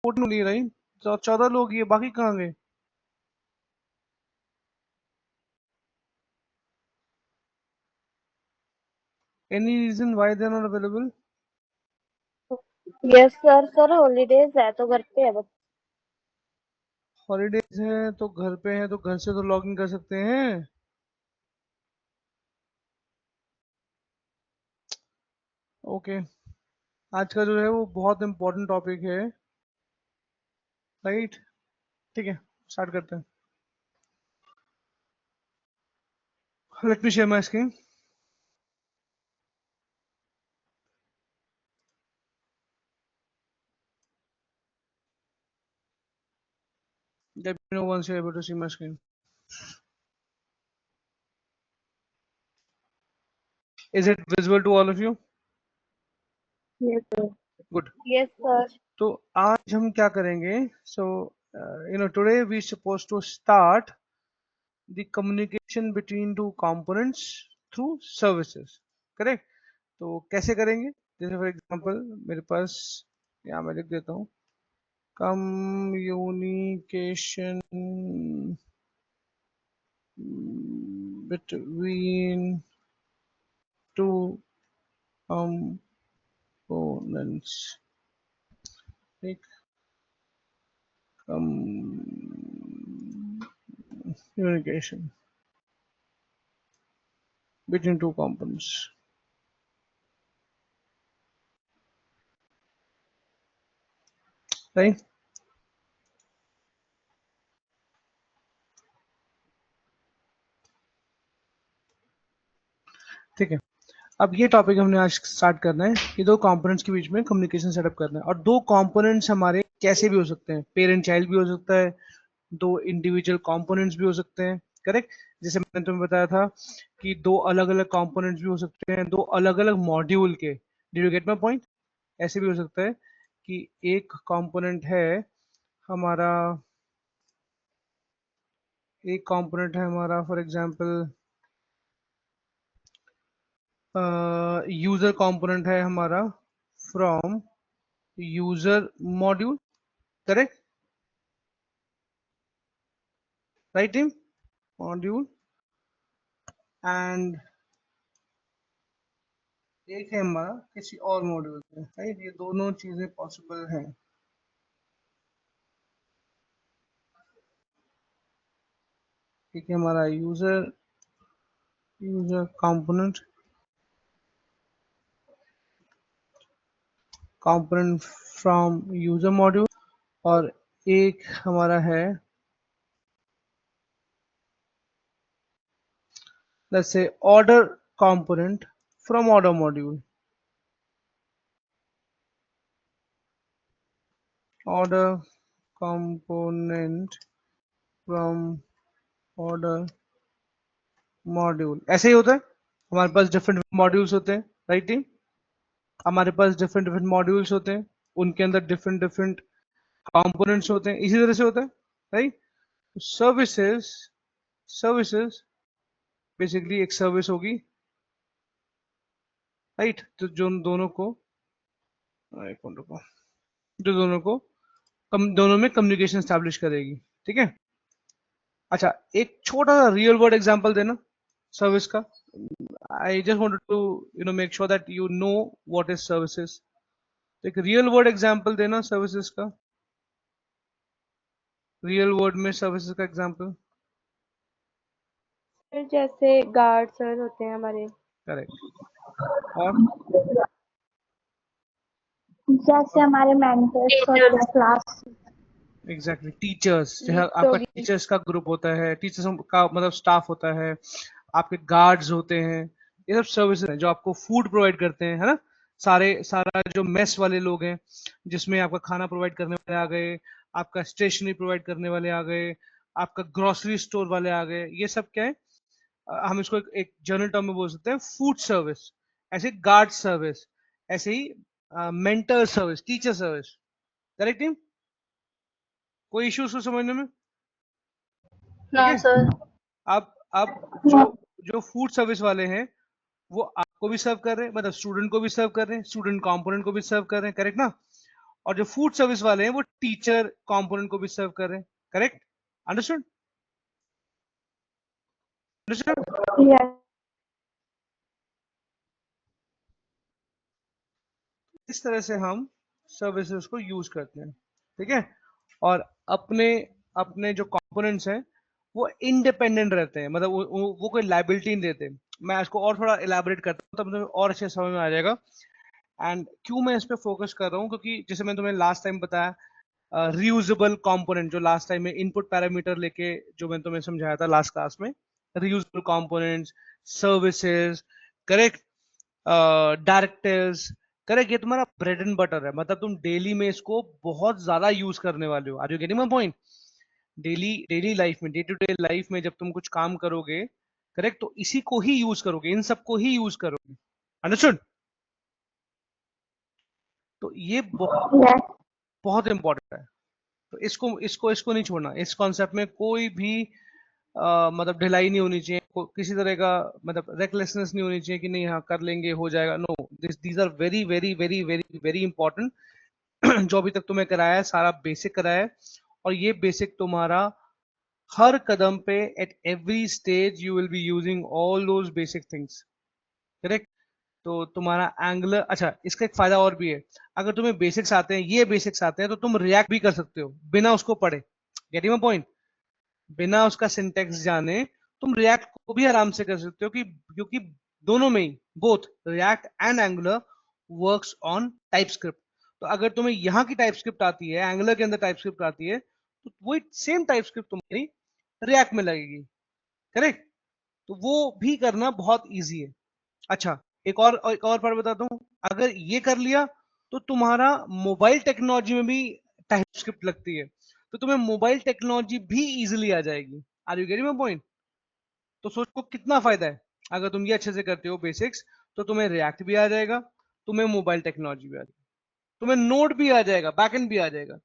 14 only right, तो 14 लोग ये, बाकी कहाँ गए? Any reason why they are not available? Yes sir, sir holidays है तो घर पे है बस। हॉलीडेज है तो घर पे है, तो घर से तो लॉग इन कर सकते हैं। ओके, आज का जो है वो बहुत इंपॉर्टेंट टॉपिक है, राइट? ठीक है, स्टार्ट करते हैं। Let me share my screen. Let me know once you're able to see my screen. Is it visible to all of you? Yes sir. Good. Yes sir. तो आज हम क्या करेंगे? So, today we supposed to start the communication between two components through services. Correct? तो कैसे करेंगे? जैसे for example मेरे पास, यहाँ मैं लिख देता हूँ, communication between two components. Like communication between two components, right? ठीक है, अब ये टॉपिक हमने आज स्टार्ट करना है कि दो कंपोनेंट्स के बीच में कम्युनिकेशन सेटअप करना है। और दो कंपोनेंट्स हमारे कैसे भी हो सकते हैं, पेरेंट चाइल्ड भी हो सकता है, दो इंडिविजुअल कंपोनेंट्स भी हो सकते हैं। करेक्ट? जैसे मैंने तुम्हें बताया था कि दो अलग अलग कंपोनेंट्स भी हो सकते हैं, दो अलग अलग मॉड्यूल के। Did you get my point? ऐसे भी हो सकता है कि एक कंपोनेंट है हमारा, एक कंपोनेंट है हमारा फॉर एग्जांपल यूजर कंपोनेंट है हमारा from user module. Correct? Right team? Module. And एक है हमारा किसी और मॉड्यूल से, राइट? ये दोनों चीजें पॉसिबल हैं। ठीक है, हमारा user component from user module, और एक हमारा है let's say order component from order module, order component from order module. ऐसे ही होता है, हमारे पास डिफरेंट मॉड्यूल्स होते हैं, राइट टीम? हमारे पास डिफरेंट डिफरेंट मॉड्यूल्स होते हैं, उनके अंदर डिफरेंट डिफरेंट कंपोनेंट्स होते हैं, इसी तरह से होता है, राइट? सर्विसेज, सर्विसेज बेसिकली एक सर्विस होगी, राइट? तो जो दोनों को, एक मिनट रुको, जो दोनों को दोनों में कम्युनिकेशन स्टैब्लिश करेगी। ठीक है? अच्छा, एक छोटा सा रियल वर्ल्ड एग्जांपल देना सर्विस का। I just wanted to make sure that you know what is services. तो एक रियल वर्ल्ड एग्जांपल देना सर्विसेज का, रियल वर्ल्ड में सर्विसेज का एग्जांपल। सर जैसे गार्ड सर होते हैं हमारे। करेक्ट। और जैसे हमारे मेंटर्स वगैरह क्लास। एग्जैक्टली टीचर्स, जैसे लिफ्ट आपका होगी। टीचर्स का ग्रुप होता है, टीचर्स का मतलब स्टाफ होता है, आपके गार्ड्स होते हैं, ये सब सर्विसेज हैं जो आपको फूड प्रोवाइड करते हैं, है ना? सारा जो मेस वाले लोग हैं, जिसमें आपका खाना प्रोवाइड करने वाले आ गए, आपका स्टेशनरी प्रोवाइड करने वाले आ गए, आपका ग्रोसरी स्टोर वाले आ गए, ये सब क्या है? हम इसको एक जनरल टर्म में बोल सकते हैं फूड सर्विस। ऐसे गार्ड सर्विस, ऐसे ही mentor service, teacher service. Correct team? कोई इश्यू उसको समझने में? ठीक हाँ है? सर। अब जो जो फूड सर्विस वाले हैं वो आपको भी सर्व कर रहे हैं, मतलब स्टूडेंट को भी सर्व कर रहे हैं, स्टूडेंट कंपोनेंट को भी सर्व कर रहे हैं, करेक्ट ना? और जो फूड सर्विस वाले हैं वो टीचर कंपोनेंट को भी सर्व कर रहे हैं। करेक्ट? अंडरस्टूड? अंडरस्टूड? Yes. इस तरह से हम सर्विसेज को यूज करते हैं। ठीक है? और अपने अपने जो कंपोनेंट्स हैं वो इंडिपेंडेंट रहते हैं, मतलब वो कोई लाइबिलिटी नहीं देते। मैं इसको और थोड़ा इलेबोरेट करता हूँ तब तुम्हें और अच्छे समझ में आ जाएगा। एंड क्यों मैं इस पे फोकस कर रहा हूँ, क्योंकि जैसे मैंने तुम्हें लास्ट टाइम बताया रियूजेबल कंपोनेंट, जो लास्ट टाइम में इनपुट पैरामीटर लेके जो मैंने तुम्हें समझाया था लास्ट क्लास में, reusable components, services, correct, directives, correct, ये तुम्हारा ब्रेड एंड बटर है, मतलब तुम डेली में इसको बहुत ज्यादा यूज करने वाले हो। Are you getting my point? Daily daily life में, डे टू डे लाइफ में जब तुम कुछ काम करोगे, करेक्ट, तो इसी को ही यूज करोगे, इन सबको ही यूज करोगे। अंडरस्टूड? तो ये बहुत Yes. बहुत इंपॉर्टेंट है। तो इसको इसको इसको नहीं छोड़ना। इस कॉन्सेप्ट में कोई भी मतलब ढिलाई नहीं होनी चाहिए, किसी तरह का मतलब रेकलेसनेस नहीं होनी चाहिए कि नहीं हाँ कर लेंगे हो जाएगा। No, these are very very very very very important. जो अभी तक तुम्हें कराया है सारा बेसिक कराया है, और ये बेसिक तुम्हारा हर कदम पे at every stage you will be using all those basic things. Correct? तो तुम्हारा एंगुलर, अच्छा इसका एक फायदा और भी है, अगर तुम्हें बेसिक्स आते हैं, ये बेसिक्स आते हैं, तो तुम रिएक्ट भी कर सकते हो बिना उसको पढ़े। Getting my point? बिना उसका सिंटेक्स जाने तुम रिएक्ट को भी आराम से कर सकते हो, कि क्योंकि दोनों में ही, both React and Angular works on TypeScript. तो अगर तुम्हें यहाँ की टाइपस्क्रिप्ट आती है, एंगुलर के अंदर टाइपस्क्रिप्ट आती है, तो वही सेम टाइपस्क्रिप्ट तुम्हारी रिएक्ट में लगेगी। करेक्ट? तो वो भी करना बहुत इजी है। अच्छा, एक और बार बताता हूँ, अगर ये कर लिया तो तुम्हारा मोबाइल टेक्नोलॉजी में भी टाइपस्क्रिप्ट लगती है, तो तुम्हें मोबाइल टेक्नोलॉजी भी इजीली आ जाएगी। Are you getting my point? तो सोचो कितना फायदा है। अगर तुम ये अच्छे से करते हो बेसिक्स, तो तुम्हें रिएक्ट भी आ जाएगा, तुम्हें मोबाइल टेक्नोलॉजी भी आ जाएगी, तुम्हें नोड भी आ जाएगा, बैकएंड भी आ जाएगा।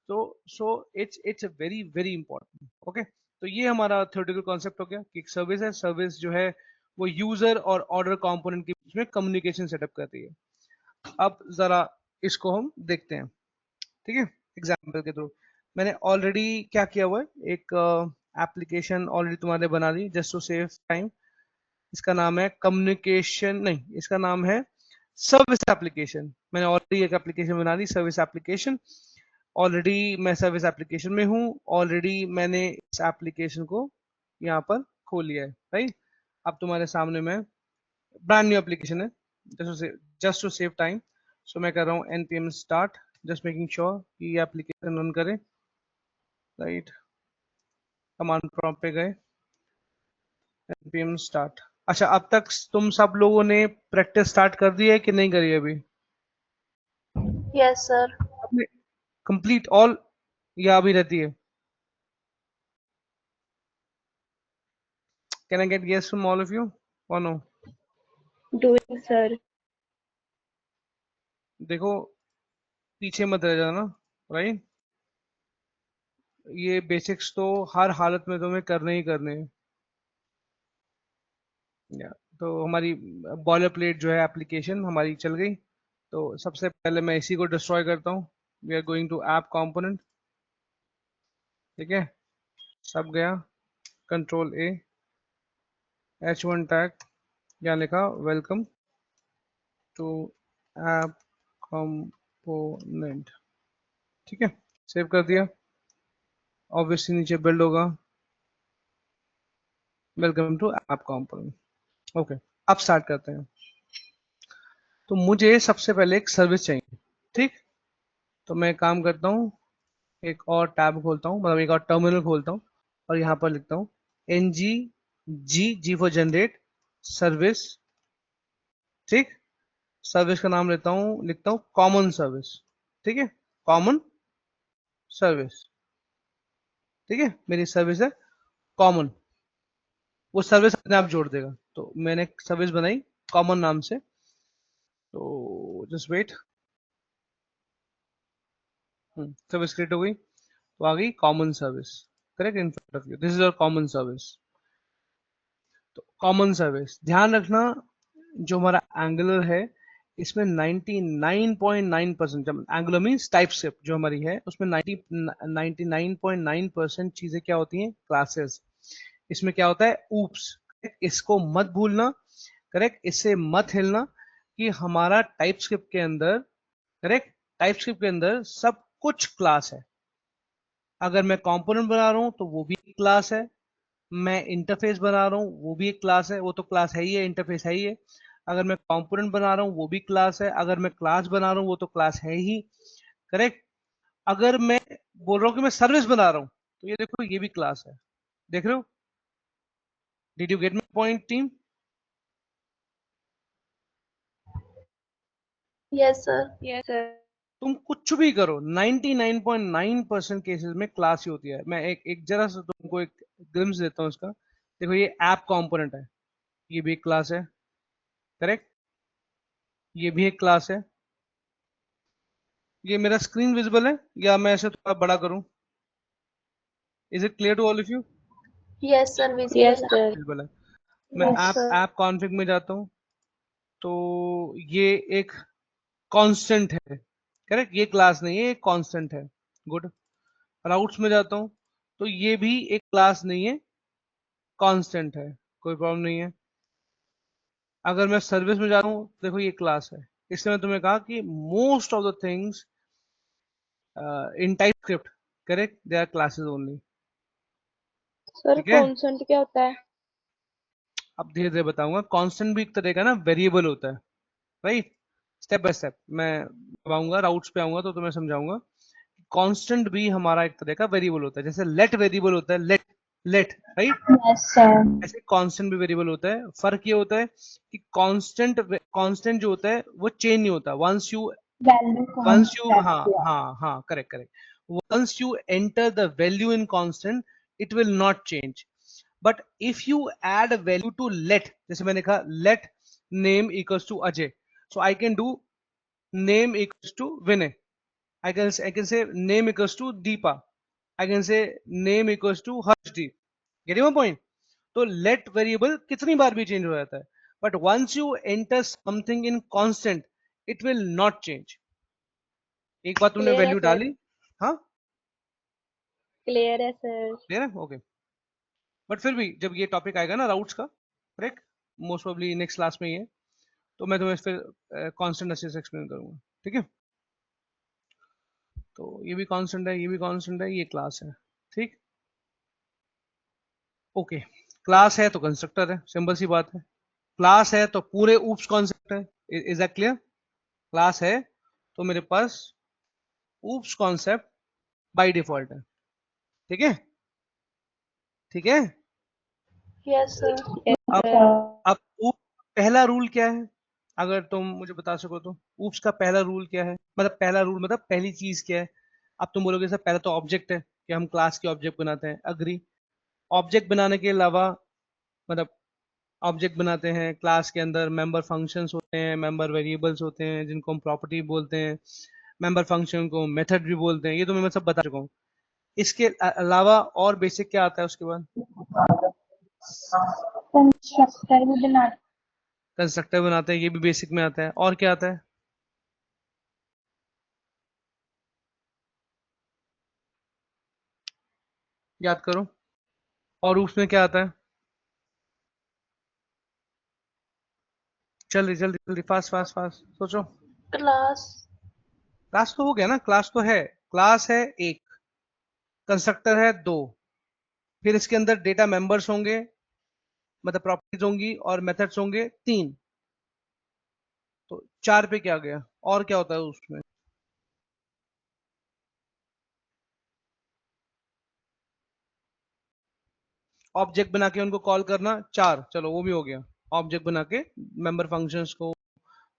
तो so it's very very important. Okay, तो ये हमारा थ्योरेटिकल कॉन्सेप्ट हो गया कि एक सर्विस है, सर्विस जो है वो यूजर और ऑर्डर कंपोनेंट के बीच में कम्युनिकेशन सेटअप करती है। अब जरा इसको हम देखते हैं। ठीक है? एग्जाम्पल के थ्रू मैंने ऑलरेडी क्या किया हुआ है, एक एप्लीकेशन ऑलरेडी तुम्हारे बना दी जस्ट टू सेव टाइम। इसका नाम है कम्युनिकेशन, नहीं, इसका नाम है सर्विस एप्लीकेशन। मैंने ऑलरेडी एक एप्लीकेशन बना दी, सर्विस एप्लीकेशन। ऑलरेडी मैं सर्विस एप्लीकेशन में हूँ, ऑलरेडी मैंने इस एप्लीकेशन को यहाँ पर खोल लिया है। राइट? अब तुम्हारे सामने मैं, ब्रांड न्यू एप्लीकेशन है, जस्ट टू सेव टाइम, सो मैं कर रहा हूँ npm start, just making sure कि ये एप्लीकेशन रन करे। राइट? कमांड प्रॉम्प्ट पे गए, npm start। अच्छा, अब तक तुम सब लोगों ने प्रैक्टिस स्टार्ट कर दी है कि नहीं करी अभी? Yes, sir. कंप्लीट ऑल, या अभी रहती है? Can I get yes from all of you or no? Doing, sir. देखो, पीछे मत रह जाना। राइट? ये बेसिक्स तो हर हालत में तुम्हें करने ही करने हैं। या तो हमारी बॉयलर प्लेट जो है एप्लीकेशन हमारी चल गई। तो सबसे पहले मैं इसी को डिस्ट्रॉय करता हूँ। We are going to app component. ठीक है? सब गया, कंट्रोल ए, H1 टैग, यहाँ लिखा वेलकम टू ऐप कंपोनेंट। ठीक है? सेव कर दिया। ऑब्वियसली नीचे बिल्ड होगा welcome to app component. Okay, अब स्टार्ट करते हैं। तो मुझे सबसे पहले एक सर्विस चाहिए। ठीक? तो मैं काम करता हूँ, एक और टैब खोलता हूँ, मतलब एक और टर्मिनल खोलता हूँ, और यहाँ पर लिखता हूँ ng फॉर जनरेट सर्विस। ठीक? सर्विस का नाम लेता हूँ, लिखता हूँ कॉमन सर्विस। ठीक है? Common service. ठीक है? मेरी सर्विस है कॉमन, वो सर्विस अपने आप जोड़ देगा। तो मैंने सर्विस बनाई कॉमन नाम से। तो जस्ट वेट, सर्विस क्रिएट हो गई, तो आ गई common service. Correct? In front of you, this is your common service. तो कॉमन सर्विस, ध्यान रखना जो हमारा एंगुलर है, इसमें 99.9%, जब एंगुलर मीन्स टाइपस्क्रिप्ट जो हमारी है उसमें 99.9% चीजें क्या होती हैं, क्लासेस। इसमें क्या होता है, ऊप्स। इसको मत भूलना, करेक्ट, इससे मत हिलना कि हमारा टाइपस्क्रिप्ट के अंदर, करेक्ट, टाइपस्क्रिप्ट के अंदर सब कुछ क्लास है। अगर मैं कंपोनेंट बना रहा हूं तो वो भी एक क्लास है, मैं इंटरफेस बना रहा हूँ वो भी एक क्लास है, वो तो क्लास है ही है, इंटरफेस है ही है। अगर मैं कंपोनेंट बना रहा हूँ वो भी क्लास है, अगर मैं क्लास बना रहा हूँ वो तो क्लास है ही, करेक्ट। अगर मैं बोल रहा हूँ कि मैं सर्विस बना रहा हूँ तो ये देखो ये भी क्लास है, देख रहे हो। Did you get my point team? Yes, sir. Yes, sir. तुम कुछ भी करो, 99.9% केसेस में क्लास ही होती है। मैं एक जरा सा तुमको एक ग्लिम्स देता हूँ इसका। देखो ये ऐप कंपोनेंट है, ये भी एक क्लास है, करेक्ट, ये भी एक क्लास है। ये मेरा स्क्रीन विजिबल है या मैं ऐसे थोड़ा बड़ा करूं? Is it clear to all of you? Yes, sir. Yes, Visible. sir. Visible है। मैं Yes, app sir. App config में जाता हूं तो ये एक कांस्टेंट है, करेक्ट, ये क्लास नहीं है, ये कांस्टेंट है। गुड। राउट्स में जाता हूं तो ये भी एक क्लास नहीं है, कांस्टेंट है, कोई प्रॉब्लम नहीं है। अगर मैं सर्विस में जाता हूं देखो ये क्लास है। इसलिए मैं तुम्हें कहा कि most of the things in TypeScript, correct, they are classes only. Sir ठीक है, कॉन्सेंट क्या होता है? अब धीरे धीरे बताऊंगा। कांस्टेंट भी एक तरह का ना वेरिएबल होता है, राइट। स्टेप बाय स्टेप मैं आऊंगा, राउट्स पे आऊंगा तो तुम्हें समझाऊंगा। कांस्टेंट भी हमारा एक तरह का वेरिएबल होता है, जैसे लेट वेरिएबल होता है, let, let, right. Yes, sir. ऐसे कांस्टेंट भी वेरिएबल होता है। फर्क ये होता है कि कांस्टेंट कांस्टेंट जो होता है वो चेंज नहीं होता। Value once you constant. हाँ Yeah. हाँ हाँ, correct correct, once you enter the value in constant it will not change, but if you add a value to let, जैसे मैंने कहा let name equals to Ajay, so I can do name equals to Vinay, I can say name equals to Deepa, I can say name equals to Harshdeep, getting my point? तो let variable कितनी बार भी change हो जाता है, but once you enter something in constant it will not change। एक बार तुमने clear है value sir. डाली, हाँ, क्लियर है सर। क्लियर है, ओके। बट फिर भी जब ये टॉपिक आएगा ना राउट्स का, correct, most probably next class में ही है, तो मैं तुम्हें फिर कांस्टेंट अच्छे से एक्सप्लेन करूंगा, ठीक है। तो ये भी कांस्टेंट है, ये भी कांस्टेंट है, ये क्लास है, ठीक, ओके। क्लास है तो कंस्ट्रक्टर है, सिंपल सी बात है। क्लास है तो पूरे ऊप्स कॉन्सेप्ट है, इज दैट क्लियर? क्लास है तो मेरे पास ऊप्स कॉन्सेप्ट बाय डिफॉल्ट है, ठीक है, ठीक है। Yes, sir. यस अब सर। Sir. अब ऊप पहला रूल क्या है, अगर तुम मुझे बता सको तो। ऊप्स का पहला रूल क्या है, मतलब पहला रूल मतलब पहली चीज क्या है। अब तुम बोलोगे सर पहला तो ऑब्जेक्ट है कि हम क्लास के ऑब्जेक्ट बनाते हैं, अग्री। ऑब्जेक्ट बनाने के अलावा, मतलब ऑब्जेक्ट बनाते हैं, क्लास के अंदर मेंबर फंक्शंस होते हैं, मेंबर वेरिएबल्स होते हैं जिनको हम प्रॉपर्टी बोलते हैं, मेंबर फंक्शन को मेथड भी बोलते हैं, ये तो मैं सब बता चुका हूँ। इसके अलावा और बेसिक क्या आता है उसके बाद? Constructor भी बना कंस्ट्रक्टर बनाते हैं, ये भी बेसिक में आता है। और क्या आता है? याद करो, और उसमें क्या आता है? जल्दी जल्दी जल्दी, फास्ट फास्ट फास्ट सोचो। class. क्लास तो हो गया ना, क्लास तो है, क्लास है एक, कंस्ट्रक्टर है दो, फिर इसके अंदर डेटा मेंबर्स होंगे, मतलब प्रॉपर्टीज होंगी, और मेथड्स होंगे तीन, तो चार पे क्या गया? और क्या होता है उसमें? ऑब्जेक्ट बना के उनको कॉल करना, चार, चलो वो भी हो गया। ऑब्जेक्ट बना के मेंबर फंक्शंस को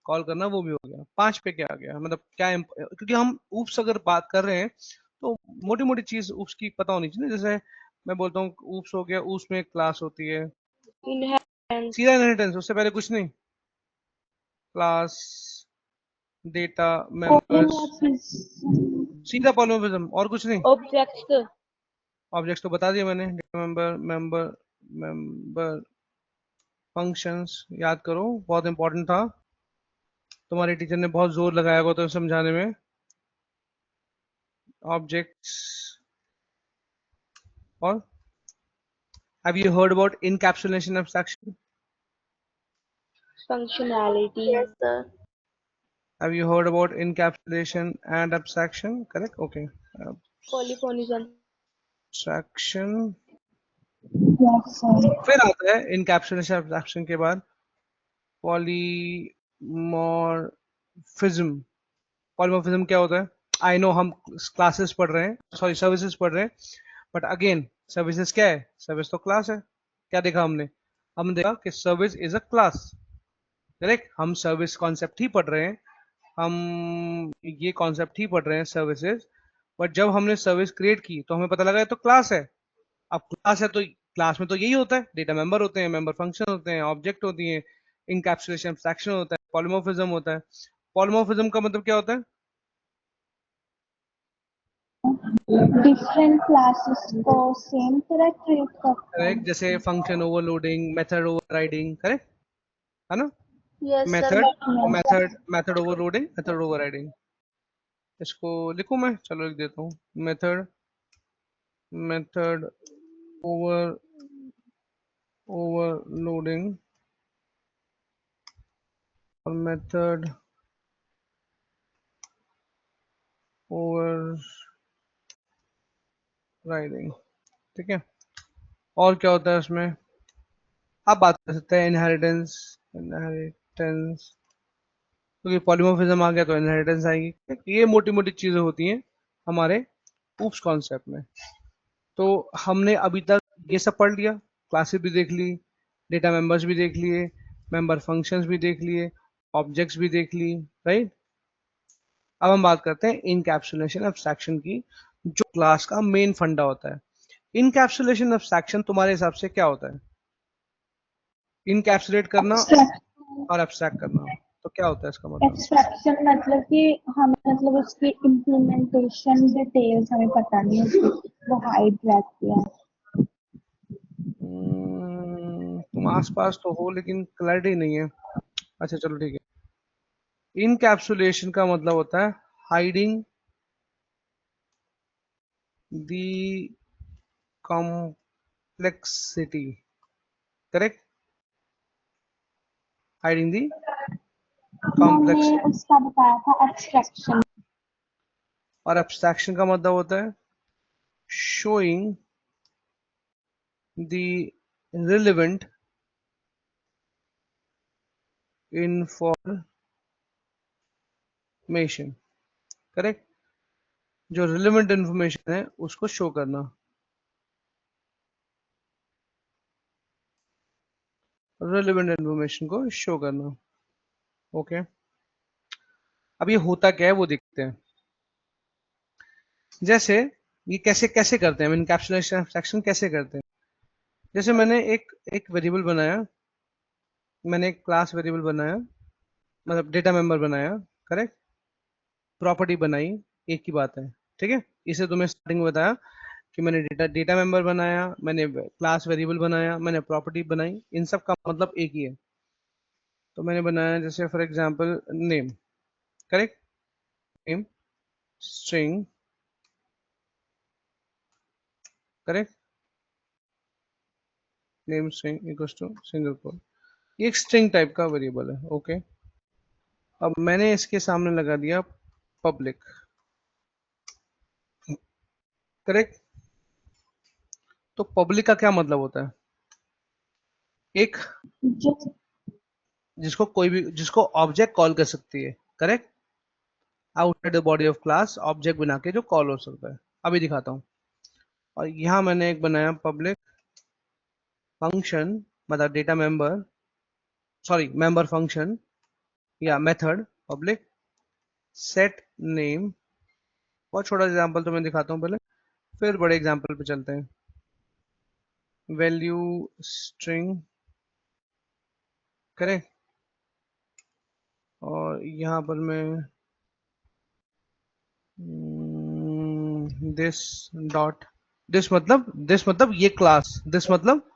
कॉल करना, वो भी हो गया। पांच पे क्या आ गया, मतलब क्या क्योंकि हम ऊप्स अगर बात कर रहे हैं तो मोटी मोटी चीज ऊप्स की पता होनी चाहिए ना। जैसे मैं बोलता हूँ ऊप्स हो गया, ऊप्स में क्लास होती है, इनहेरिटेंस। सीधा इनहेरिटेंस, उससे पहले कुछ नहीं, क्लास, डेटा, मेंबर्स, Polymorphism. सीधा पॉलिमॉर्फिज्म, और कुछ नहीं। ऑब्जेक्ट्स। ऑब्जेक्ट्स तो बता दिया मैंने, डेटा मेंबर, मेंबर फंक्शंस, याद करो बहुत इंपॉर्टेंट था। तुम्हारे टीचर ने बहुत जोर लगाया होगा तो समझाने में। ऑब्जेक्ट्स और have you heard about encapsulation abstraction? Functionality. Yes, sir. Have you heard about encapsulation and abstraction? Correct. Okay. Polyphonism. Abstraction Yes, sir. फिर आता है encapsulation abstraction के बाद polymorphism। पॉलीमॉर्फिज्म क्या होता है? आई नो हम क्लासेस पढ़ रहे हैं, सॉरी सर्विसेज पढ़ रहे हैं, बट अगेन सर्विसेज क्या है? सर्विस तो क्लास है। क्या देखा हमने? हमने देखा कि service is a class. Correct, हम सर्विस कॉन्सेप्ट ही पढ़ रहे हैं, हम ये कॉन्सेप्ट ही पढ़ रहे हैं सर्विसेज, बट जब हमने सर्विस क्रिएट की तो हमें पता लगा ये तो क्लास है। अब क्लास है तो क्लास में तो यही होता है, डेटा मेंबर होते हैं, मेंबर फंक्शन होते हैं, ऑब्जेक्ट होती है, इनकैप्सुलेशन एब्स्ट्रैक्शन होता है, पॉलीमॉर्फिज्म होता है। पॉलीमॉर्फिज्म का मतलब क्या होता है? डिफरेंट क्लासेस को सेम तरह ट्रीट करते हैं। करेक्ट, जैसे function overloading, method overriding, correct है ना? Yes, sir. Method Yes, method method overloading, method overriding. इसको लिखूं मैं? चलो लिख देता हूँ। मेथड मेथड ओवरलोडिंग और मेथड ओवरराइडिंग। ठीक है, और क्या होता है उसमें? आप बात कर सकते हैं इनहेरिटेंस। इनहेरिटेंस क्योंकि पॉलीमॉर्फिज्म आ गया तो इनहेरिटेंस आएगी। ये मोटी मोटी चीजें होती हैं हमारे ऊप्स कॉन्सेप्ट में। तो हमने अभी तक ये सब पढ़ लिया, क्लासेस भी देख ली, डेटा मेंबर्स भी देख लिए, मेंबर फंक्शंस भी देख लिए, ऑब्जेक्ट्स भी देख ली, राइट। अब हम बात करते हैं इनकैप्सुलेशन एब्स्ट्रैक्शन की, जो क्लास का मेन फंडा होता है। इनकैप्सुलेशन एब्स्ट्रैक्शन तुम्हारे हिसाब से क्या होता है? इनकैप्सुलेट करना और एब्स्ट्रैक्ट करना, तो क्या होता है इसका मतलब? एक्सट्रैक्शन मतलब कि हमें मतलब उसकी इम्प्लीमेंटेशन डिटेल्स हमें पता नहीं होती, वो हाइड रहती है। तुम आसपास तो हो लेकिन क्लैरिटी नहीं है। अच्छा चलो ठीक है। इनकैप्सुलेशन का मतलब होता है hiding the complexity. Correct, hiding the मैंने कॉम्प्लेक्सिटी। उसका बताया था एक्सट्रैक्शन। और एब्स्ट्रैक्शन का मतलब होता है showing the relevant information. Correct, जो रिलेवेंट इंफॉर्मेशन है उसको शो करना। रिलेवेंट इंफॉर्मेशन को शो करना। ओके, अब ये होता क्या है वो देखते हैं। जैसे ये कैसे कैसे करते हैं, हम इनकैप्सुलेशन एब्स्ट्रैक्शन कैसे करते हैं? जैसे मैंने एक एक वेरिएबल बनाया, मैंने एक क्लास वेरिएबल बनाया, मतलब डेटा मेंबर बनाया, करेक्ट, प्रॉपर्टी बनाई, एक ही बात है। ठीक है, इसे तुम्हें स्टार्टिंग में बताया कि मैंने डेटा डेटा मेंबर बनाया, मैंने क्लास वेरिएबल बनाया, मैंने प्रॉपर्टी बनाई, इन सब का मतलब एक ही है। तो मैंने बनाया जैसे for example name, correct, name string, correct, name string equals to single quote. ये एक स्ट्रिंग टाइप का वेरिएबल है। ओके, अब मैंने इसके सामने लगा दिया पब्लिक, करेक्ट। तो पब्लिक का क्या मतलब होता है? एक जो जिसको कोई भी, जिसको ऑब्जेक्ट कॉल कर सकती है, correct, outside the body of class object बना के जो कॉल हो सकता है। अभी दिखाता हूँ। और यहाँ मैंने एक बनाया पब्लिक फंक्शन, मतलब data member, sorry member function या मेथड पब्लिक सेट नेम। बहुत छोटा एग्जांपल तो मैं दिखाता हूँ पहले, फिर बड़े एग्जांपल पे चलते हैं। वैल्यू स्ट्रिंग, करेक्ट, और यहाँ पर मैं दिस डॉट, दिस मतलब ये क्लास, दिस मतलब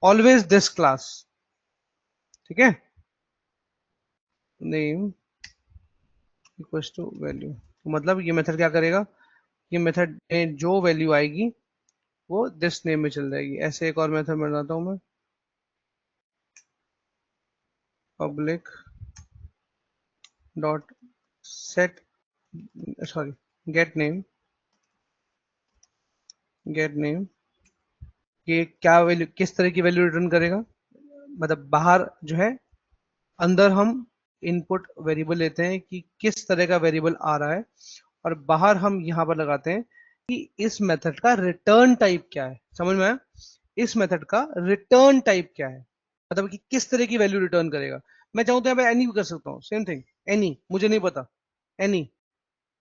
ऑलवेज दिस क्लास। ठीक है, नेम इक्वल्स टू वैल्यू, तो मतलब ये मेथड क्या करेगा, ये मेथड में जो वैल्यू आएगी वो दिस नेम में चल जाएगी। ऐसे एक और मेथड बनाता हूँ मैं, public dot set, sorry, gate name, gate name, ये क्या वैल्यू, किस तरह की वैल्यू रिटर्न करेगा, मतलब बाहर जो है, अंदर हम इनपुट वेरिएबल लेते हैं कि किस तरह का वेरिएबल आ रहा है, और बाहर हम यहाँ पर लगाते हैं कि इस मेथड का रिटर्न टाइप क्या है। समझ में आया? इस मेथड का रिटर्न टाइप क्या है, मतलब कि किस तरह की वैल्यू रिटर्न करेगा। मैं चाहूँ तो यहाँ पे एनी भी कर सकता हूँ, सेम थिंग, एनी, मुझे नहीं पता, एनी,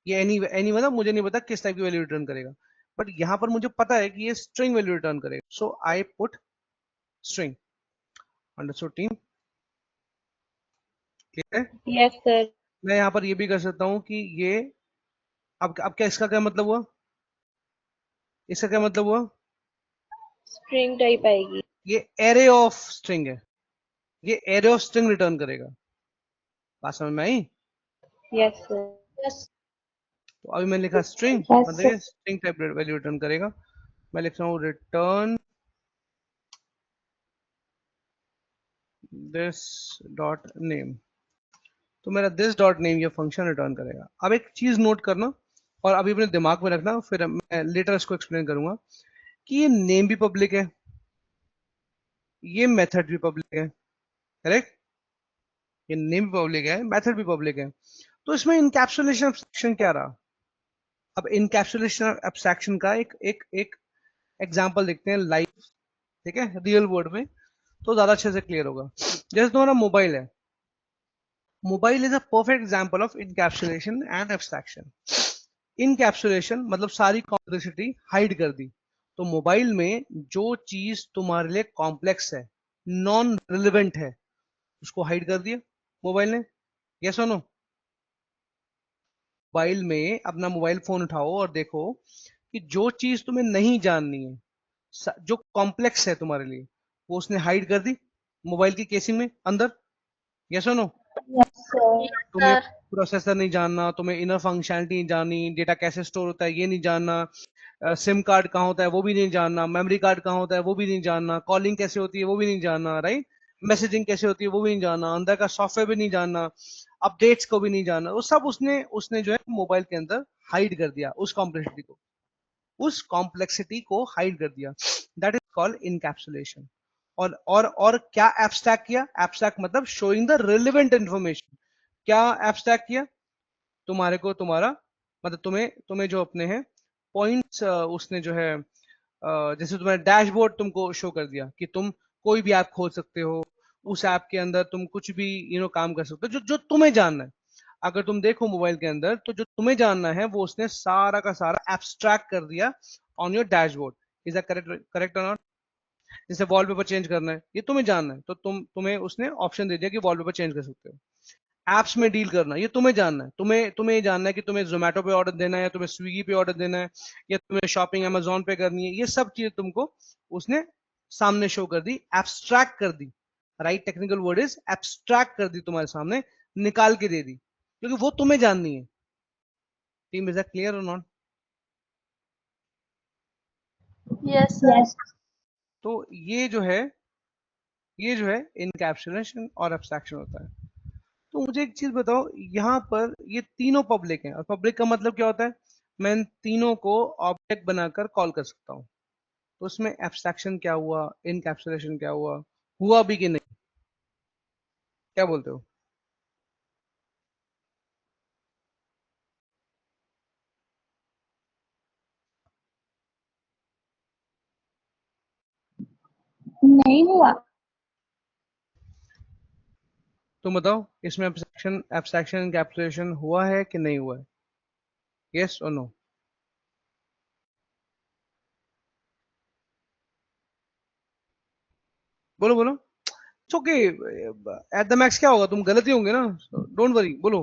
ये एनी, एनी मतलब मुझे नहीं पता किस टाइप की वैल्यू रिटर्न करेगा, बट यहाँ पर मुझे पता है कि ये स्ट्रिंग वैल्यू रिटर्न करेगा, so I put string. Understood team? ठीक है। Yes, sir. मैं यहाँ पर ये भी कर सकता हूँ कि ये, अब क्या, इसका क्या मतलब हुआ, इसका क्या मतलब हुआ, String type आएगी. ये एरे ऑफ स्ट्रिंग है, ये एरे ऑफ स्ट्रिंग रिटर्न करेगा। बात समझ में आई? Yes, sir. Yes. तो अभी मैं लिखा स्ट्रिंग, यस मतलब सर। ये स्ट्रिंग टाइप वैल्यू रिटर्न करेगा। मैं लिख रहा हूँ रिटर्न दिस डॉट नेम, तो मेरा दिस डॉट नेम ये फंक्शन रिटर्न करेगा। अब एक चीज नोट करना, और अभी अपने दिमाग में रखना, फिर मैं लेटर इसको एक्सप्लेन करूंगा, कि ये नेम भी पब्लिक है, ये मेथड भी पब्लिक है, करेक्ट, ये नेम भी पब्लिक है, मेथड भी पब्लिक है। तो इसमें इनकैप्सुलेशन एब्स्ट्रैक्शन क्या रहा? अब इनकैप्सुलेशन एब्स्ट्रैक्शन का एक एक एक एग्जांपल देखते हैं लाइव, ठीक है, रियल वर्ल्ड में, तो ज्यादा अच्छे से क्लियर होगा। जैसे तुम्हारा मोबाइल है, mobile is a perfect example of encapsulation and abstraction. Encapsulation मतलब सारी कॉम्प्लेक्सिटी हाइड कर दी, तो मोबाइल में जो चीज तुम्हारे लिए कॉम्प्लेक्स है, नॉन रिलेवेंट है, उसको हाइड कर दिया मोबाइल ने। यस और नो? मोबाइल में अपना मोबाइल फोन उठाओ और देखो कि जो चीज तुम्हें नहीं जाननी है, जो कॉम्प्लेक्स है तुम्हारे लिए, वो उसने हाइड कर दी मोबाइल की केसिंग में अंदर। यस और नो? Yes sir. Yes, तुम्हें sir. प्रोसेसर नहीं जानना, तुम्हें इनर फंक्शनैलिटी नहीं जाननी, डेटा कैसे स्टोर होता है ये नहीं जानना, सिम कार्ड कहाँ होता है वो भी नहीं जानना, मेमोरी कार्ड कहाँ होता है वो भी नहीं जानना, कॉलिंग कैसे होती है वो भी नहीं जानना, राइट, मैसेजिंग कैसे होती है वो भी नहीं जानना, अंदर का सॉफ्टवेयर भी नहीं जानना, अपडेट्स को भी नहीं जानना, वो सब उसने उसने जो है मोबाइल के अंदर हाइड कर दिया, उस कॉम्प्लेक्सिटी को, उस कॉम्प्लेक्सिटी को हाइड कर दिया। That is called encapsulation. और क्या एब्स्ट्रैक्ट किया? एब्स्ट्रैक्ट मतलब शोइंग द रिलेवेंट इंफॉर्मेशन। क्या एब्स्ट्रैक्ट किया? तुम्हारे को तुम्हारा, मतलब तुम्हें तुम्हें जो अपने हैं पॉइंट्स, उसने जो है, जैसे तुम्हारा डैशबोर्ड तुमको शो कर दिया कि तुम कोई भी ऐप खोल सकते हो, उस ऐप के अंदर तुम कुछ भी काम कर सकते हो, जो जो तुम्हें जानना है। अगर तुम देखो मोबाइल के अंदर, तो जो तुम्हें जानना है वो उसने सारा का सारा एब्स्ट्रैक्ट कर दिया on your dashboard. Is that correct, correct और नॉट? जैसे वॉलपेपर चेंज करना है, ये तुम्हें जानना है, तो तुम्हें उसने ऑप्शन दे दिया कि वॉलपेपर चेंज कर सकते हो। एप्स में डील करना, ये तुम्हें जानना है, तुम्हें तुम्हें ये जानना है कि तुम्हें जोमेटो पे ऑर्डर देना है, या तुम्हें स्विगी पे ऑर्डर देना है, या तुम्हें शॉपिंग अमेजोन पे करनी है, ये सब चीजें तुमको उसने सामने शो कर दी, एब्स्ट्रैक्ट कर दी। Right technical word is abstract कर दी, तुम्हारे सामने निकाल के दे दी, क्योंकि वो तुम्हें जाननी है। टीम, इज दैट क्लियर और नॉट? Yes, sir. यस। तो ये जो है इनकैप्सुलेशन और एब्स्ट्रैक्शन होता है। तो मुझे एक चीज बताओ, यहाँ पर ये तीनों पब्लिक हैं, और पब्लिक का मतलब क्या होता है? मैं इन तीनों को ऑब्जेक्ट बनाकर कॉल कर सकता हूँ। तो उसमें एब्स्ट्रैक्शन क्या हुआ, इनकैप्सुलेशन क्या हुआ, हुआ भी कि नहीं? क्या बोलते हो? नहीं हुआ। तुम बताओ, इसमें एब्स्ट्रैक्शन एब्स्ट्रैक्शन इनकैप्सुलेशन हुआ है कि नहीं हुआ है? यस और नो? बोलो बोलो। It's okay, at the max क्या होगा, तुम गलत ही होंगे ना, डोंट वरी, बोलो।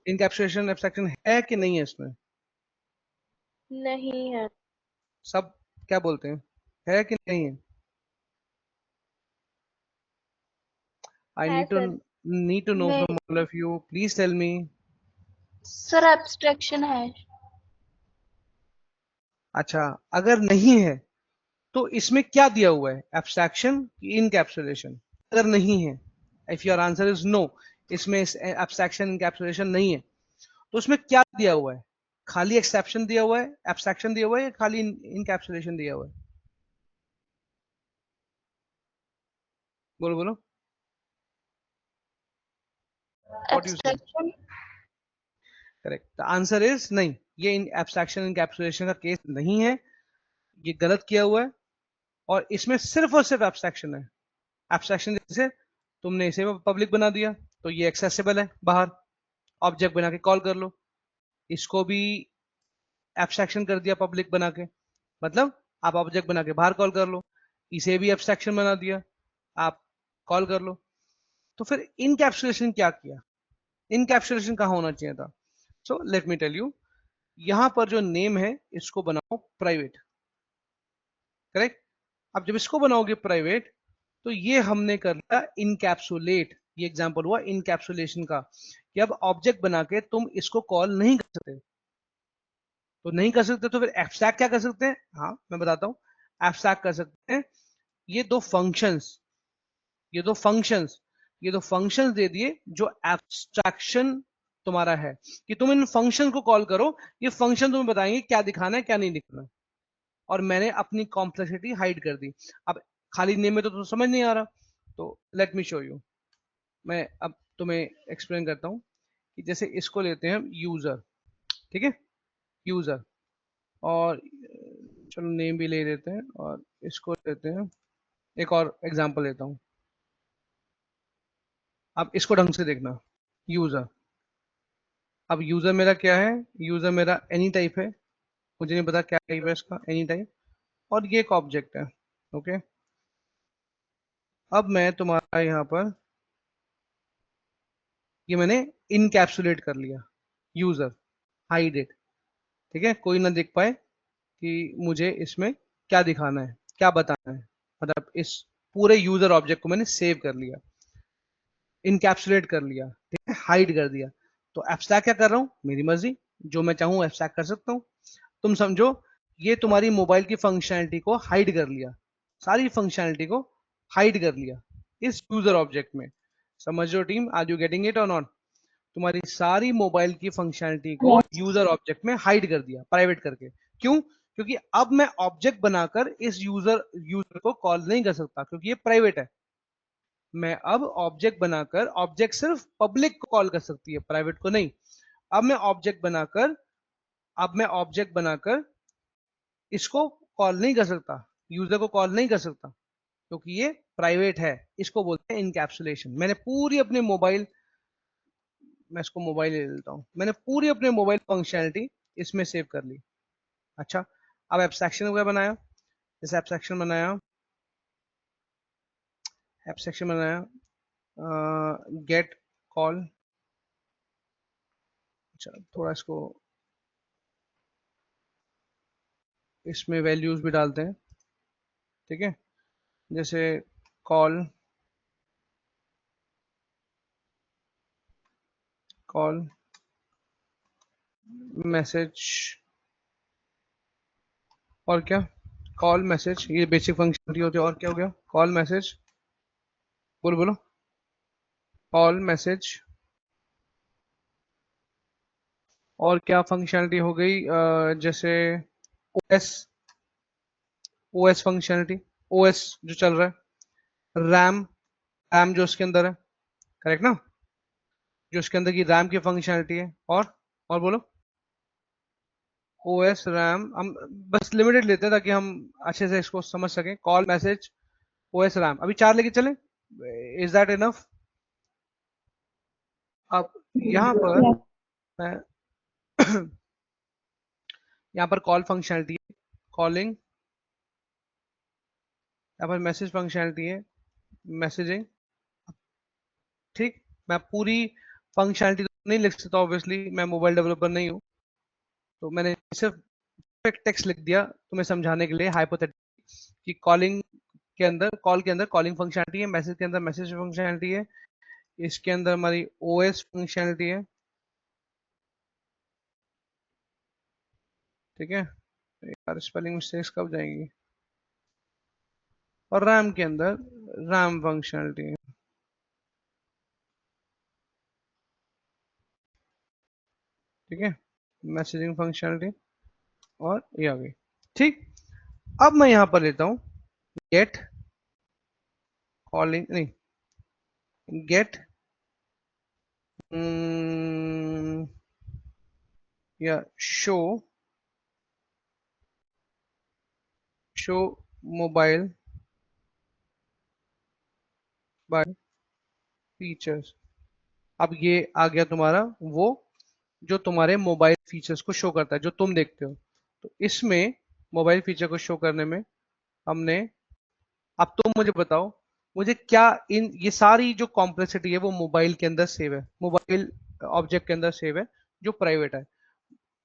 इनकैप्सुलेशन एब्स्ट्रैक्शन है कि नहीं है इसमें? नहीं है. सब क्या बोलते हैं, है कि नहीं है? I है need to sir. need to know नहीं. from all of you. Please tell me. Sir abstraction है। अच्छा, अगर नहीं है तो इसमें क्या दिया हुआ है, एब्स्ट्रैक्शन की इनकैप्सुलेशन? अगर नहीं है, if your answer is no, इसमें एब्स्ट्रैक्शन इनकैप्सुलेशन नहीं है, तो उसमें क्या दिया हुआ है? खाली एक्सेप्शन दिया हुआ है, एब्स्ट्रैक्शन दिया हुआ है, या खाली इनकैप्सुलेशन दिया हुआ है? बोलो बोलो, व्हाट यू से? Abstraction. Correct, the answer is नहीं, ये एब्स्ट्रैक्शन इनकैप्सुलेशन का केस नहीं है, ये गलत किया हुआ है, और इसमें सिर्फ और सिर्फ एब्स्ट्रैक्शन है। एब्स्ट्रैक्शन जैसे तुमने इसे पब्लिक बना दिया तो ये एक्सेसिबल है, बाहर ऑब्जेक्ट बना के कॉल कर लो, इसको भी एब्स्ट्रैक्शन कर दिया पब्लिक बना के, मतलब आप ऑब्जेक्ट बना के बाहर कॉल कर लो, इसे भी एब्स्ट्रैक्शन बना दिया, आप कॉल कर लो। तो फिर इनकैप्सुलेशन क्या किया? इनकैप्सुलेशन कहाँ होना चाहिए था? So let me tell you, यहां पर जो नेम है इसको बनाओ प्राइवेट, करेक्ट? अब जब इसको बनाओगे प्राइवेट, तो ये हमने कर लिया इनकैप्सुलेट, ये एग्जांपल हुआ इनकैप्सुलेशन का, कि अब ऑब्जेक्ट बना के तुम इसको कॉल नहीं कर सकते। तो नहीं कर सकते तो फिर एब्स्ट्रैक्ट क्या कर सकते हैं? हाँ मैं बताता हूँ, एब्स्ट्रैक्ट कर सकते हैं ये दो फंक्शंस, ये दो फंक्शंस, ये दो फंक्शंस दे दिए जो एब्स्ट्रैक्शन तुम्हारा है, कि तुम इन फंक्शन को कॉल करो, ये फंक्शन तुम्हें बताएंगे क्या दिखाना है क्या नहीं दिखाना, और मैंने अपनी कॉम्प्लेक्सिटी हाइड कर दी। अब खाली नेम में तो समझ नहीं आ रहा, तो लेट मी शो यू, मैं अब तुम्हें एक्सप्लेन करता हूँ, कि जैसे इसको लेते हैं यूजर, ठीक है, यूजर, और चलो नेम भी ले लेते हैं, और इसको लेते हैं, एक और एग्जांपल लेता हूँ। अब इसको ढंग से देखना, यूजर, अब यूजर मेरा क्या है? यूजर मेरा एनी टाइप है, मुझे नहीं पता क्या टाइप है इसका, एनी टाइप, और ये एक ऑब्जेक्ट है, ओके। अब मैं तुम्हारा यहाँ पर ये मैंने इनकैप्सुलेट कर लिया, यूजर, हाइड इट, ठीक है, कोई ना देख पाए कि मुझे इसमें क्या दिखाना है क्या बताना है, मतलब इस पूरे यूजर ऑब्जेक्ट को मैंने सेव कर लिया, इनकैप्सुलेट कर लिया, ठीक है, हाइड कर दिया। तो एब्स्ट्रैक्ट क्या कर रहा हूँ? मेरी मर्जी, जो मैं चाहूँ एब्स्ट्रैक्ट कर सकता हूँ। तुम समझो, ये तुम्हारी मोबाइल की फंक्शनैलिटी को हाइड कर लिया, सारी फंक्शनैलिटी को हाइड कर लिया इस यूजर ऑब्जेक्ट में। समझ लो team, are you getting it और नॉट? तुम्हारी सारी मोबाइल की फंक्शनैलिटी को Yes. यूजर ऑब्जेक्ट में हाइड कर दिया, प्राइवेट करके। क्यों? क्योंकि अब मैं ऑब्जेक्ट बनाकर इस यूजर यूजर को कॉल नहीं कर सकता, क्योंकि ये प्राइवेट है। मैं अब ऑब्जेक्ट बनाकर, ऑब्जेक्ट सिर्फ पब्लिक को कॉल कर सकती है, प्राइवेट को नहीं। अब मैं ऑब्जेक्ट बनाकर, अब मैं ऑब्जेक्ट बनाकर इसको कॉल नहीं कर सकता, यूजर को कॉल नहीं कर सकता, क्योंकि ये प्राइवेट है। इसको बोलते हैं इनकैप्सुलेशन। मैंने पूरी अपने मोबाइल, मैं इसको मोबाइल ले लेता हूँ, मैंने पूरी अपने मोबाइल फंक्शनैलिटी इसमें सेव कर ली। अच्छा, अब एब्स्ट्रैक्शन वगैरह बनाया, जैसे एब्स्ट्रैक्शन बनाया, एब्स्ट्रैक्शन बनाया, गेट कॉल, अच्छा थोड़ा इसको, इसमें वैल्यूज भी डालते हैं, ठीक है, जैसे कॉल, कॉल मैसेज, और क्या, कॉल मैसेज, ये बेसिक फंक्शनलिटी होती है। और क्या हो गया? कॉल मैसेज, बोलो बोलो, कॉल मैसेज, और क्या फंक्शनलिटी हो गई? जैसे ओएस, ओएस फंक्शनलिटी, ओएस जो चल रहा है, रैम, रैम जो उसके अंदर है, करेक्ट ना, जो उसके अंदर की रैम की फंक्शनलिटी है। और बोलो, ओएस रैम, हम बस लिमिटेड लेते हैं ताकि हम अच्छे से इसको समझ सकें। कॉल मैसेज, ओएस रैम, अभी 4 लेके चले, इज दैट इनफ? अब यहाँ पर Yes. मैं यहाँ पर कॉल फंक्शनलिटी है, कॉलिंग, यहाँ पर मैसेज फंक्शनलिटी है, मैसेजिंग, ठीक। मैं पूरी फंक्शनलिटी तो नहीं लिख सकता, ऑब्वियसली मैं मोबाइल डेवलपर नहीं हूँ, तो मैंने सिर्फ एक टेक्स्ट लिख दिया तुम्हें समझाने के लिए, हाइपोथेटिकल, कि कॉलिंग के अंदर, कॉल के अंदर कॉलिंग फंक्शनलिटी है, मैसेज के अंदर मैसेज फंक्शनलिटी है, इसके अंदर हमारी ओएस फंक्शनलिटी है, ठीक है, यार स्पेलिंग मिस्टेक्स कब जाएंगी। और रैम के अंदर रैम फंक्शनलिटी, ठीक है, मैसेजिंग फंक्शनलिटी, और ये आ गई। ठीक, अब मैं यहां पर लेता हूं गेट कॉलिंग, नहीं, गेट या show show mobile by features. अब ये आ गया तुम्हारा वो जो तुम्हारे मोबाइल फीचर्स को शो करता है, जो तुम देखते हो। तो इसमें मोबाइल फीचर को शो करने में हमने, अब तुम मुझे बताओ, मुझे क्या इन ये सारी जो कॉम्प्लेक्सिटी है वो मोबाइल के अंदर सेव है, मोबाइल ऑब्जेक्ट के अंदर सेव है, जो प्राइवेट है।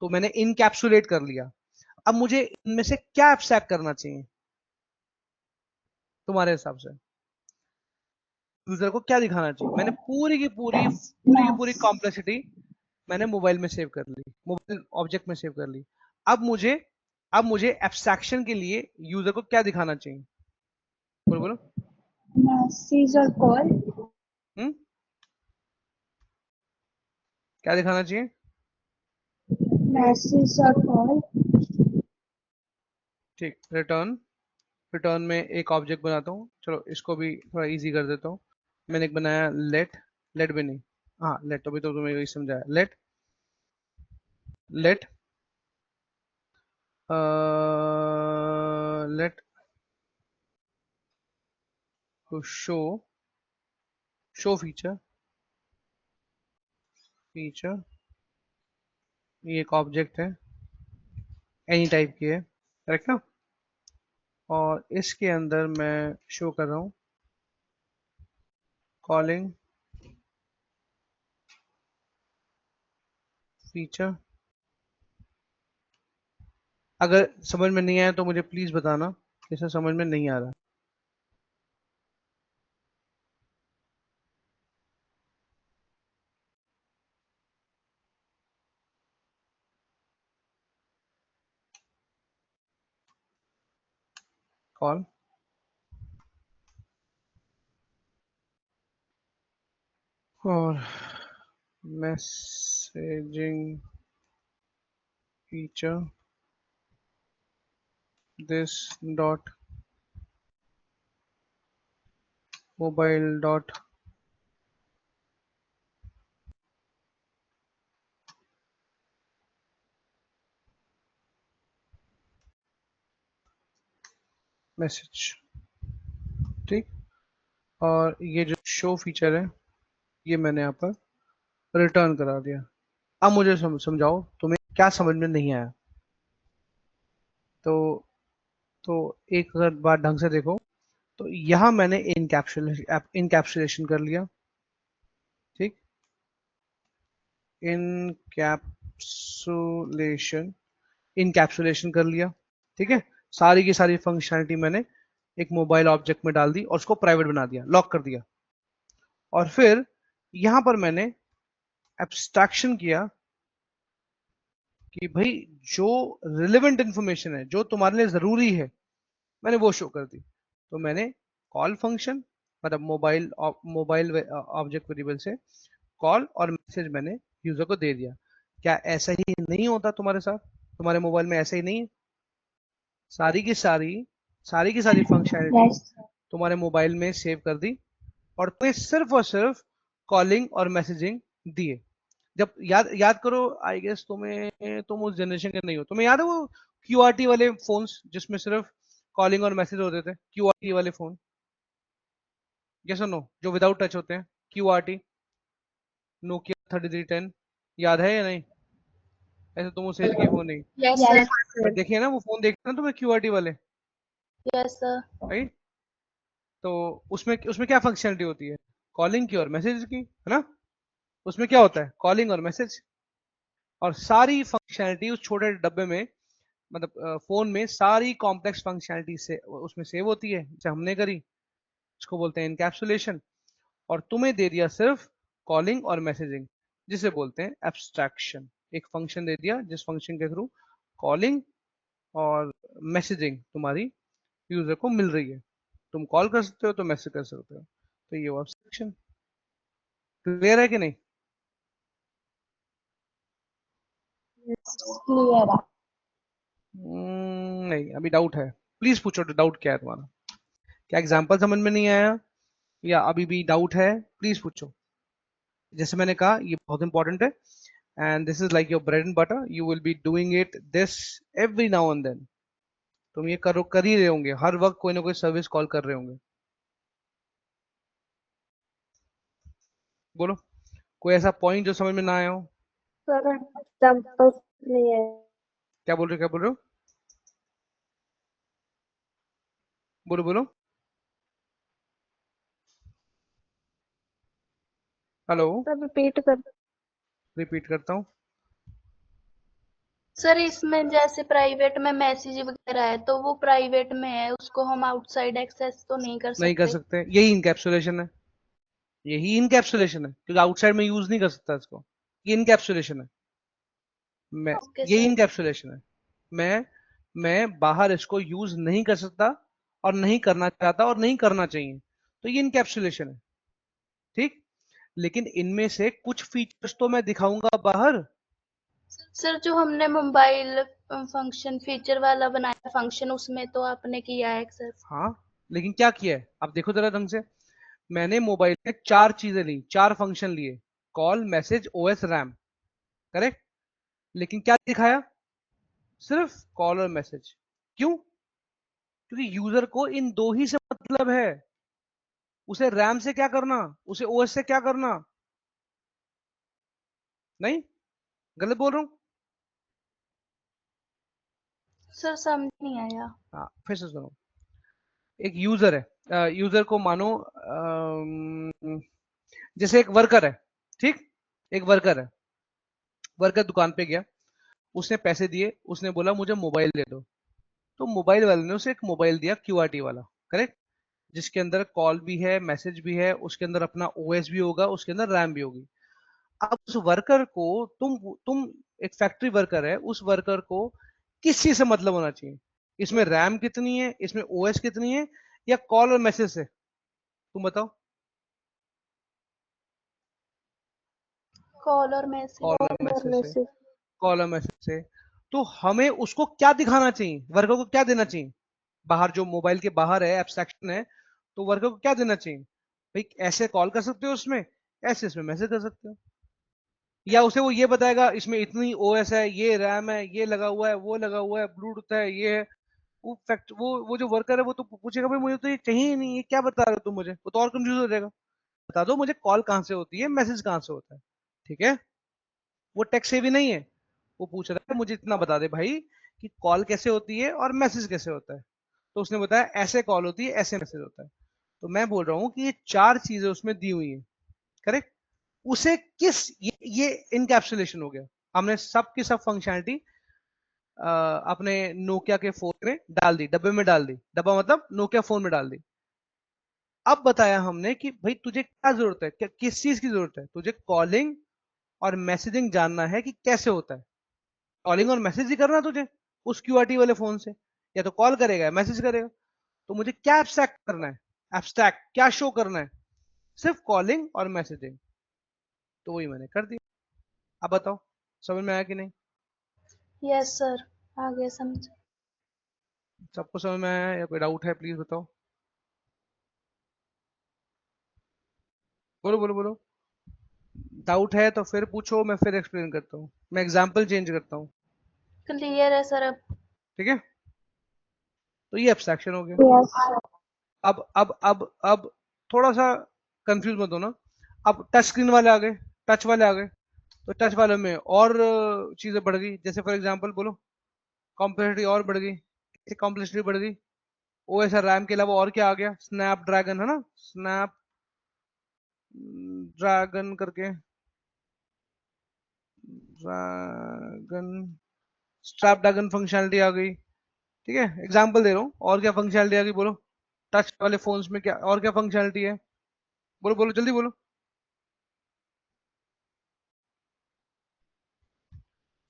तो मैंने इनकैप्सुलेट कर लिया। अब मुझे इनमें से क्या एब्स्ट्रैक्ट करना चाहिए तुम्हारे हिसाब से, यूजर को क्या दिखाना चाहिए। मैंने पूरी की पूरी मैस कॉम्प्लेक्सिटी मैंने मोबाइल में सेव कर ली, मोबाइल ऑब्जेक्ट में सेव कर ली। अब मुझे अब मुझे एब्स्ट्रैक्शन के लिए यूजर को क्या दिखाना चाहिए, बोलो बोलो। मैसेज और कॉल। हम्म, क्या दिखाना चाहिए। मैसेज और कॉल। ठीक, रिटर्न, रिटर्न में एक ऑब्जेक्ट बनाता हूँ, चलो इसको भी थोड़ा इजी कर देता हूँ। मैंने एक बनाया लेट, लेट भी नहीं, हाँ लेट, तो भी तो तुम्हें यही समझाया, let, let let to show feature, feature, ये एक ऑब्जेक्ट है, एनी टाइप की है, करेक्ट ना। और इसके अंदर मैं शो कर रहा हूँ कॉलिंग फीचर। अगर समझ में नहीं आया तो मुझे प्लीज बताना, इसे समझ में नहीं आ रहा। कॉल और messaging feature, this dot mobile dot message. ठीक, और ये जो शो फीचर है ये मैंने यहाँ पर रिटर्न करा दिया। अब मुझे समझाओ तुम्हें क्या समझ में नहीं आया। तो तो एक अगर बात ढंग से देखो, तो यहाँ मैंने इनकैप्सुलेशन कर लिया। ठीक, इनकैप्सुलेशन इनकैप्सुलेशन कर लिया। ठीक है, सारी की सारी फंक्शनलिटी मैंने एक मोबाइल ऑब्जेक्ट में डाल दी और उसको प्राइवेट बना दिया, लॉक कर दिया। और फिर यहां पर मैंने एब्स्ट्रैक्शन किया कि भाई जो रिलेवेंट इंफॉर्मेशन है, जो तुम्हारे लिए जरूरी है, मैंने वो शो कर दी। तो मैंने कॉल फंक्शन, मतलब मोबाइल ऑब्जेक्ट वेरिएबल से कॉल और मैसेज मैंने यूजर को दे दिया। क्या ऐसा ही नहीं होता तुम्हारे साथ, तुम्हारे मोबाइल में ऐसा ही नहीं है। सारी की सारी सारी की सारी फंक्शनैलिटी यस तुम्हारे मोबाइल में सेव कर दी, और तुम्हें सिर्फ और सिर्फ कॉलिंग और मैसेजिंग दिए। जब याद याद करो, आई गेस तुम उस जनरेशन के नहीं हो, तुम्हें याद है वो क्यूआरटी वाले फोन्स जिसमें सिर्फ कॉलिंग और मैसेज होते थे, क्यूआरटी वाले फोन, यस और नो, जो विदाउट टच होते हैं, क्यूआरटी, नोकिया 3310, याद है या नहीं। ऐसे तुम उस एज की हो नहीं, Yes, sir. यस बट देखिए ना वो फोन देखते ना तुम्हें क्यूआरटी वाले, Yes, sir. राइट। तो उसमें उसमें क्या फंक्शनलिटी होती है, कॉलिंग की और मैसेज की, है ना। उसमें क्या होता है, कॉलिंग और मैसेज, और सारी फंक्शनलिटी उस छोटे डब्बे में, मतलब फोन में सारी कॉम्प्लेक्स फंक्शनलिटी से उसमें सेव होती है, जैसे हमने करी, इसको बोलते हैं इनकैप्सुलेशन। और तुम्हें दे दिया सिर्फ कॉलिंग और मैसेजिंग, जिसे बोलते हैं एब्स्ट्रैक्शन। एक फंक्शन दे दिया जिस फंक्शन के थ्रू कॉलिंग और मैसेजिंग तुम्हारी यूजर को मिल रही है। तुम कॉल कर सकते हो तो मैसेज कर सकते हो। तो ये हुआ एब्स्ट्रैक्शन। क्लियर है कि नहीं? क्लियर है। नहीं, अभी डाउट है। प्लीज पूछो, डाउट क्या है तुम्हारा? क्या एग्जांपल समझ में नहीं आया या अभी भी डाउट है? प्लीज पूछो। जैसे मैंने कहा, ये बहुत इंपॉर्टेंट है and this is like your bread and butter. You will be doing it this every now and then. तुम ये कर ही रहे होंगे, हर वक्त कोई ना कोई सर्विस कॉल कर रहे होंगे। बोलो, कोई ऐसा पॉइंट जो समझ में ना आया हो? सर एग्जाम्पल्स नहीं है। क्या बोल रहे हो, क्या बोल रहे हो? बोलो बोलो। हेलो। सर रिपीट कर। रिपीट करता हूँ। सर इसमें जैसे प्राइवेट में मैसेज वगैरह है तो वो प्राइवेट में है, उसको हम आउटसाइड एक्सेस तो नहीं कर नहीं कर सकते। सकते, यही इनकैप्सुलेशन है। यही इनकैप्सुलेशन है, क्योंकि आउटसाइड में यूज नहीं कर सकता इसको। ये इनकैप्सुलेशन है। मैं ओके यही सर। इनकैप्सुलेशन है। मैं बाहर इसको यूज नहीं कर सकता और नहीं करना चाहता और नहीं करना चाहिए। तो ये इनकैप्सुलेशन है। ठीक। लेकिन इनमें से कुछ फीचर्स तो मैं दिखाऊंगा बाहर। सर जो हमने मोबाइल फंक्शन फीचर वाला बनाया फंक्शन उसमें तो आपने किया है एक्सेस। हाँ, लेकिन क्या किया है अब देखो जरा ढंग से। मैंने मोबाइल में चार चीजें ली, चार फंक्शन लिए। Call, message, OS, RAM. Correct. लेकिन क्या दिखाया? सिर्फ कॉल और मैसेज। क्यों? क्योंकि यूजर को इन दो ही से मतलब है। उसे रैम से क्या करना, उसे ओएस से क्या करना? नहीं, गलत बोल रहा हूं? सर समझ नहीं आया। हाँ, फिर से सुनो। एक यूजर है, यूजर को मानो जैसे एक वर्कर है। ठीक। एक वर्कर है। वर्कर दुकान पे गया, उसने पैसे दिए, उसने बोला मुझे मोबाइल दे दो। तो मोबाइल वाले ने उसे एक मोबाइल दिया, क्यूआरटी वाला। करेक्ट। जिसके अंदर कॉल भी है, मैसेज भी है, उसके अंदर अपना ओएस भी होगा, उसके अंदर रैम भी होगी। अब उस वर्कर को, तुम एक फैक्ट्री वर्कर है, उस वर्कर को किस चीज से मतलब होना चाहिए? इसमें रैम कितनी है, इसमें ओएस कितनी है, या कॉल और मैसेज से? तुम बताओ। कॉल और कॉल मैसेज। और मैसेज से। कॉल और मैसेज से। तो हमें उसको क्या दिखाना चाहिए, वर्कर को क्या देना चाहिए? बाहर जो मोबाइल के बाहर है, एब्स्ट्रैक्शन है, तो वर्कर को क्या देना चाहिए? भाई ऐसे कॉल कर सकते हो उसमें, ऐसे इसमें मैसेज कर सकते हो। या उसे वो ये बताएगा इसमें इतनी ओएस है, ये रैम है, ये लगा हुआ है, वो लगा हुआ है, ब्लूटूथ है, ये है। वो जो वर्कर है वो तो पूछेगा भाई मुझे तो ये चाहिए ही नहीं, ये क्या बता रहे हो तुम मुझे? वो तो और कंफ्यूज हो जाएगा। बता दो मुझे कॉल कहाँ से होती है, मैसेज कहाँ से होता है। ठीक है। वो टेक सेवी नहीं है। वो पूछ रहा है मुझे इतना बता दे भाई कि कॉल कैसे होती है और मैसेज कैसे होता है। तो उसने बताया ऐसे कॉल होती है, ऐसे मैसेज होता है। तो मैं बोल रहा हूँ कि ये चार चीजें उसमें दी हुई हैं। करेक्ट। उसे किस ये इनकैप्सुलेशन हो गया। हमने सब की सब फंक्शनलिटी अपने नोकिया के फोन में डाल दी, डब्बे में डाल दी। डब्बा मतलब नोकिया फोन में डाल दी। अब बताया हमने कि भाई तुझे क्या जरूरत है, किस चीज की जरूरत है? तुझे कॉलिंग और मैसेजिंग जानना है कि कैसे होता है। कॉलिंग और मैसेज ही करना है तुझे उस क्यूआरटी वाले फोन से। या तो कॉल करेगा या मैसेज करेगा। तो मुझे क्या एब्स्ट्रैक्ट करना है? एब्स्ट्रैक्ट क्या शो करना है? सिर्फ कॉलिंग और मैसेजिंग। तो वही मैंने कर दिया। अब बताओ, समझ में आया कि नहीं? यस सर आ गया समझ। सबको समझ में आया या कोई डाउट है? प्लीज बताओ। बोलो बोलो बोलो। डाउट है तो फिर पूछो, मैं फिर एक्सप्लेन करता हूँ, मैं एग्जाम्पल चेंज करता हूँ। क्लियर है सर अब। ठीक है। तो ये एब्स्ट्रैक्शन हो गया। यस। अब थोड़ा सा कंफ्यूज मत होना। अब टच स्क्रीन वाले आ गए, टच वाले आ गए। तो टच वाले में और चीजें बढ़ गई। जैसे फॉर एग्जांपल बोलो, कॉम्प्लेक्सिटी और बढ़ गई। कैसे कॉम्प्लेक्सिटी बढ़ गई? ओएस और रैम के अलावा और क्या आ गया? स्नैप ड्रैगन है ना, स्नैप ड्रैगन करके, ड्रैगन, स्नैपड्रैगन फंक्शनलिटी आ गई। ठीक है, एग्जांपल दे रहा हूँ। और क्या फंक्शनलिटी आ गई बोलो? टच वाले फोन्स में क्या और क्या फंक्शनलिटी है? बोलो बोलो जल्दी बोलो।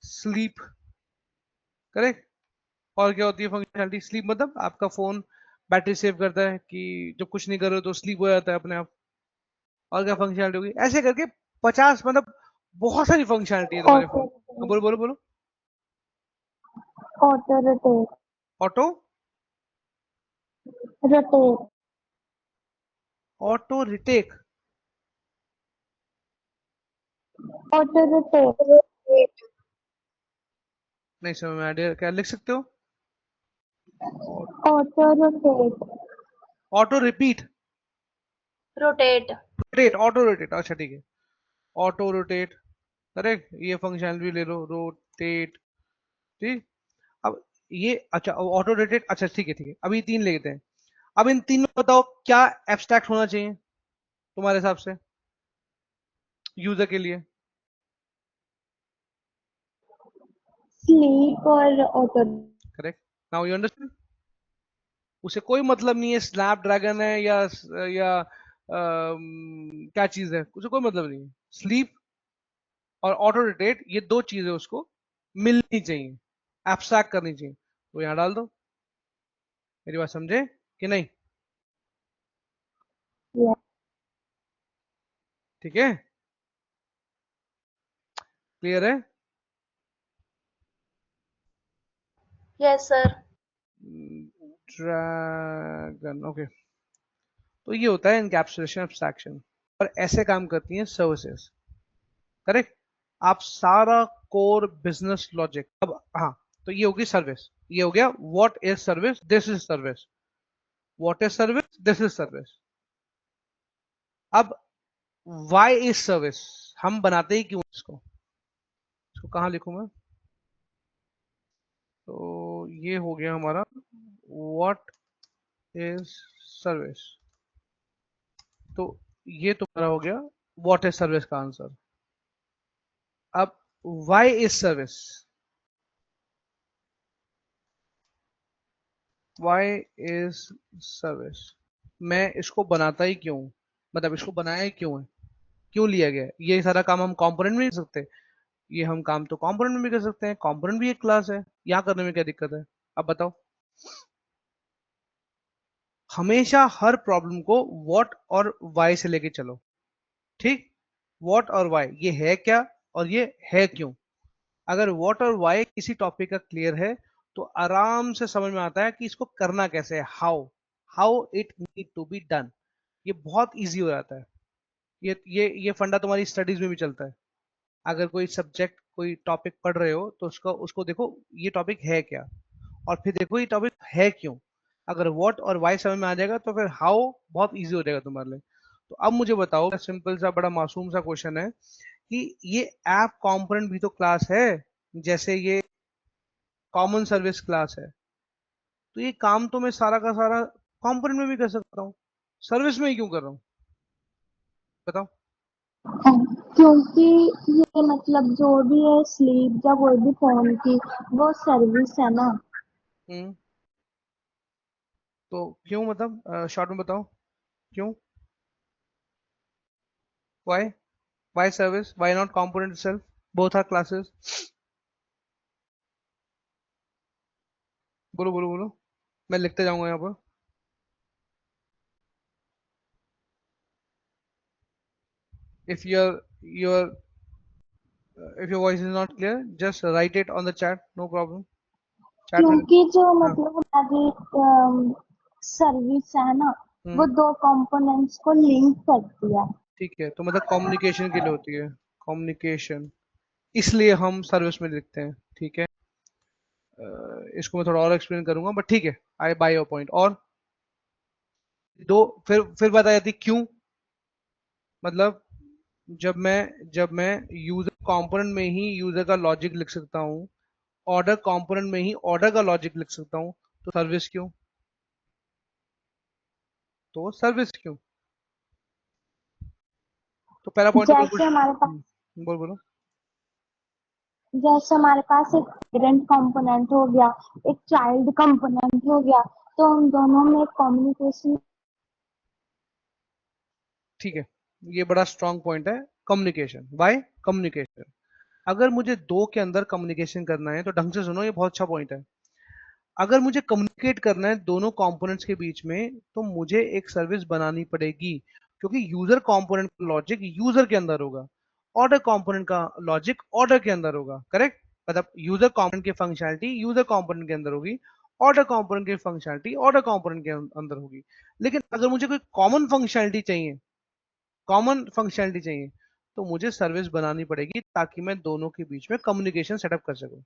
Sleep, correct. और क्या होती है फंक्शनैलिटी? स्लीप मतलब आपका फोन बैटरी सेव करता है कि जब कुछ नहीं कर रहे हो तो स्लीप हो जाता है अपने आप। और क्या फंक्शनैलिटी होगी? ऐसे करके 50 मतलब बहुत सारी फंक्शनैलिटी है तुम्हारे ऑटो फोन। बोलो बोलो बोलो। Auto rotate auto rotate auto retake. Auto rotate नहीं समझ में आइडिया, क्या लिख सकते हो? Auto rotate auto repeat, rotate. Rotate, auto rotate, अच्छा ठीक है। Auto rotate, correct. ये फंक्शन भी ले लो, रोटेट, ठीक। अब ये अच्छा ऑटो रोटेट, अच्छा ठीक है ठीक है। अभी 3 लेते हैं। अब इन 3 में बताओ क्या एब्स्ट्रैक्ट होना चाहिए तुम्हारे हिसाब से यूजर के लिए? स्लीप और auto correct. Now you understand. उसे कोई मतलब नहीं है स्नैपड्रैगन है या क्या चीज है, उसे कोई मतलब नहीं है। स्लीप और ऑटो रोटेट, ये 2 चीजें उसको मिलनी चाहिए, एब्स्ट्रैक्ट करनी चाहिए, तो यहाँ डाल दो। मेरी बात समझे कि नहीं? ठीक है, क्लियर है? Yes sir. Dragon, okay. तो ये होता है इनकैप्सुलेशन एब्स्ट्रैक्शन। और ऐसे काम करती हैं सर्विसेज, करेक्ट। आप सारा कोर बिजनेस लॉजिक, अब हाँ, तो ये होगी सर्विस। ये हो गया what is service, this is service. What is service, this is service. अब व्हाई इज सर्विस, हम बनाते ही क्यों इसको? इसको कहाँ लिखूं मैं? तो ये हो गया हमारा व्हाट इज सर्विस। तो ये तुम्हारा हो गया व्हाट इज सर्विस का आंसर। अब why is service, why is service, मैं इसको बनाता ही क्यों, मतलब इसको बनाया ही क्यों है, क्यों लिया गया है? ये सारा काम हम कंपोनेंट में नहीं कर सकते? ये हम काम तो कंपोनेंट में भी कर सकते हैं, कंपोनेंट भी एक क्लास है, यहाँ करने में क्या दिक्कत है? अब बताओ। हमेशा हर प्रॉब्लम को व्हाट और व्हाई से लेके चलो, ठीक। व्हाट और व्हाई, ये है क्या और ये है क्यों। अगर व्हाट और व्हाई किसी टॉपिक का क्लियर है तो आराम से समझ में आता है कि इसको करना कैसे है, how how it need to be done. ये बहुत इजी हो जाता है। ये फंडा तुम्हारी स्टडीज में भी चलता है। अगर कोई सब्जेक्ट कोई टॉपिक पढ़ रहे हो तो उसको उसको देखो ये टॉपिक है क्या, और फिर देखो ये टॉपिक है क्यों। अगर व्हाट और व्हाई समझ में आ जाएगा तो फिर हाउ बहुत इजी हो जाएगा तुम्हारे लिए। तो अब मुझे बताओ, सिंपल सा बड़ा मासूम सा क्वेश्चन है कि ये ऐप कंपोनेंट भी तो क्लास है, जैसे ये कॉमन सर्विस क्लास है। तो ये काम तो मैं सारा का सारा कंपोनेंट में भी कर सकता हूँ, सर्विस में ही क्यों कर रहा हूँ? बताओ। क्योंकि ये मतलब जो भी है स्लीप या कोई भी फोन की वो सर्विस है ना। हम्म। तो क्यों, मतलब शॉर्ट में बताओ क्यों, why, why service, why not component itself, both are classes? बोलो बोलो बोलो, मैं लिखते जाऊंगा यहाँ पर। if your voice is not clear, just write it on the chat, no problem, chat में। क्योंकि जो हाँ। मतलब हमारी सर्विस है ना वो हम्म। दो कंपोनेंट्स को लिंक करती है। ठीक है, तो मतलब कम्युनिकेशन के लिए होती है, कम्युनिकेशन, इसलिए हम सर्विस में लिखते हैं, ठीक है। इसको मैं थोड़ा और एक्सप्लेन करूंगा, बट ठीक है, आई बाय योर पॉइंट। और दो, फिर बात आ जाती क्यों, मतलब जब मैं यूजर कंपोनेंट में ही यूजर का लॉजिक लिख सकता हूँ, ऑर्डर कंपोनेंट में ही ऑर्डर का लॉजिक लिख सकता हूँ, तो सर्विस क्यों? तो सर्विस क्यों? तो पहला पॉइंट तो बिल्कुल जैसे हमारे पास बोल बोलो। जैसे हमारे पास एक पेरेंट कंपोनेंट हो गया, एक चाइल्ड कंपोनेंट हो गया, तो उन दोनों में कम्युनिकेशन। ठीक है, ये बड़ा स्ट्रांग पॉइंट है, कम्युनिकेशन, बाय कम्युनिकेशन। अगर मुझे दो के अंदर कम्युनिकेशन करना है तो ढंग से सुनो, ये बहुत अच्छा पॉइंट है। अगर मुझे कम्युनिकेट करना है दोनों कंपोनेंट्स के बीच में तो मुझे एक सर्विस बनानी पड़ेगी, क्योंकि यूजर कंपोनेंट का लॉजिक यूजर के अंदर होगा, ऑर्डर कंपोनेंट का लॉजिक ऑर्डर के अंदर होगा। करेक्ट? मतलब यूजर कंपोनेंट की फंक्शनैलिटी यूजर कंपोनेंट के अंदर होगी, ऑर्डर कंपोनेंट की फंक्शनैलिटी ऑर्डर कंपोनेंट के अंदर होगी। लेकिन अगर मुझे कोई कॉमन फंक्शनैलिटी चाहिए, कॉमन फंक्शनैलिटी चाहिए, तो मुझे सर्विस बनानी पड़ेगी ताकि मैं दोनों के बीच में कम्युनिकेशन सेटअप कर सकूं।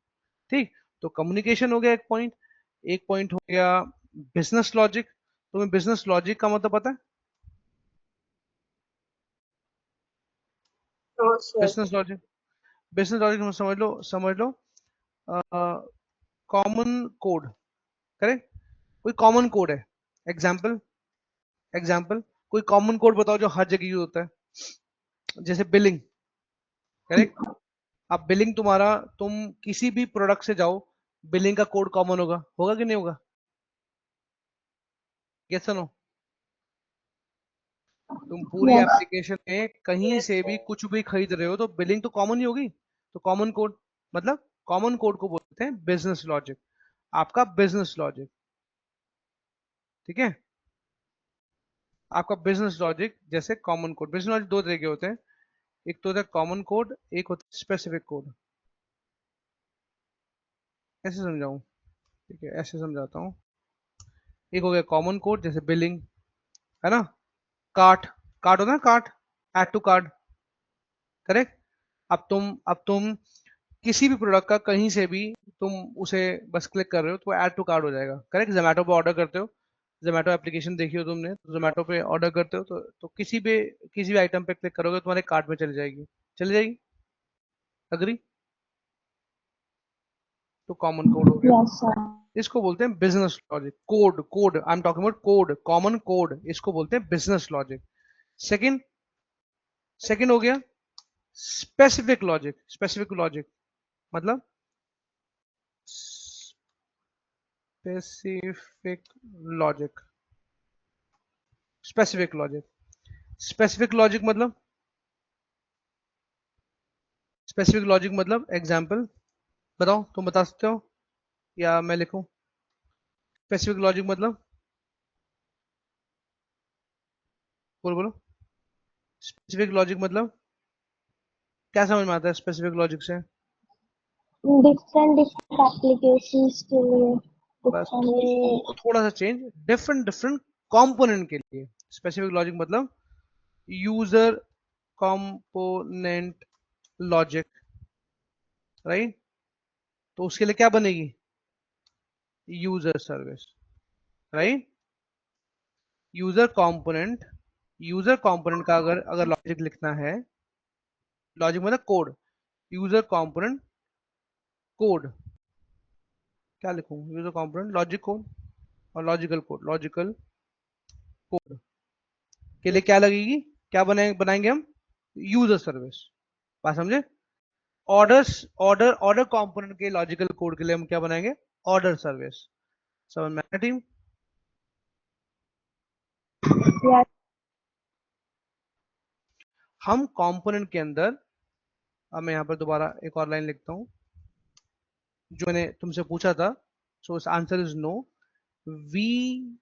ठीक, तो कम्युनिकेशन हो गया एक पॉइंट। एक पॉइंट हो गया बिजनेस लॉजिक। तुम्हें बिजनेस लॉजिक का मतलब पता है? हाँ sir. Business logic, business logic में समझ लो, समझ लो कॉमन कोड। करेक्ट? कोई कॉमन कोड है, एग्जाम्पल, एग्जाम्पल कोई कॉमन कोड बताओ जो हर जगह यूज होता है, जैसे बिलिंग। करेक्ट? अब बिलिंग तुम्हारा, तुम किसी भी प्रोडक्ट से जाओ, बिलिंग का कोड कॉमन होगा, होगा कि नहीं होगा? Yes no? तुम पूरी यस। एप्लीकेशन में कहीं से भी कुछ भी खरीद रहे हो तो बिलिंग तो कॉमन ही होगी। तो कॉमन कोड, मतलब कॉमन कोड को बोलते हैं बिजनेस लॉजिक, आपका बिजनेस लॉजिक। ठीक है? आपका बिजनेस लॉजिक जैसे कॉमन कोड, बिजनेस लॉजिक दो तरह के होते हैं, एक तो होता है कॉमन कोड, एक होता है स्पेसिफिक कोड। ऐसे समझाऊं? ठीक है, ऐसे समझाता हूँ। एक हो गया कॉमन कोड जैसे बिलिंग, है ना? कार्ट, कार्ट होता है cart, add to cart. Correct? अब तुम किसी भी प्रोडक्ट का कहीं से भी तुम उसे बस क्लिक कर रहे हो तो ऐड टू कार्ट हो जाएगा। करेक्ट? जोमेटो पे ऑर्डर करते हो, जोमेटो एप्लीकेशन देखी हो तुमने, तो जोमेटो पे ऑर्डर करते हो तो किसी भी आइटम पे क्लिक करोगे तो तुम्हारे कार्ट में चली जाएगी, चली जाएगी। अग्री? तो कॉमन कोड हो गया। Yes sir. इसको बोलते हैं business logic. Code, code I am talking about code, common code, इसको बोलते हैं बिजनेस लॉजिक। सेकंड, सेकंड हो गया स्पेसिफिक लॉजिक। स्पेसिफिक लॉजिक मतलब specific logic, specific logic, specific logic मतलब, स्पेसिफिक लॉजिक मतलब एग्जांपल बताओ, तुम बता सकते हो या मैं लिखूं? स्पेसिफिक लॉजिक मतलब, बोलो बोलो, स्पेसिफिक लॉजिक मतलब क्या समझ में आता है स्पेसिफिक लॉजिक से? डिफरेंट डिफरेंट एप्लीकेशंस के लिए बस डिफरेंट। थोड़ा सा चेंज, डिफरेंट डिफरेंट कंपोनेंट के लिए स्पेसिफिक लॉजिक मतलब यूजर कंपोनेंट लॉजिक। राइट? तो उसके लिए क्या बनेगी? User service. Right? User component, user component का अगर अगर लॉजिक लिखना है, लॉजिक मतलब कोड, यूजर कंपोनेंट कोड, क्या लिखूं? यूजर कंपोनेंट लॉजिक कोड और लॉजिकल कोड, लॉजिकल कोड के लिए क्या लगेगी, क्या बनाएंगे हम? User service. बात समझे? ऑर्डर्स, ऑर्डर ऑर्डर कंपोनेंट के लॉजिकल कोड के लिए हम क्या बनाएंगे? Order service. समझ में आया टीम? यस। हम कंपोनेंट के अंदर, अब मैं यहां पर दोबारा एक और लाइन लिखता हूं जो मैंने तुमसे पूछा था। So answer is no, we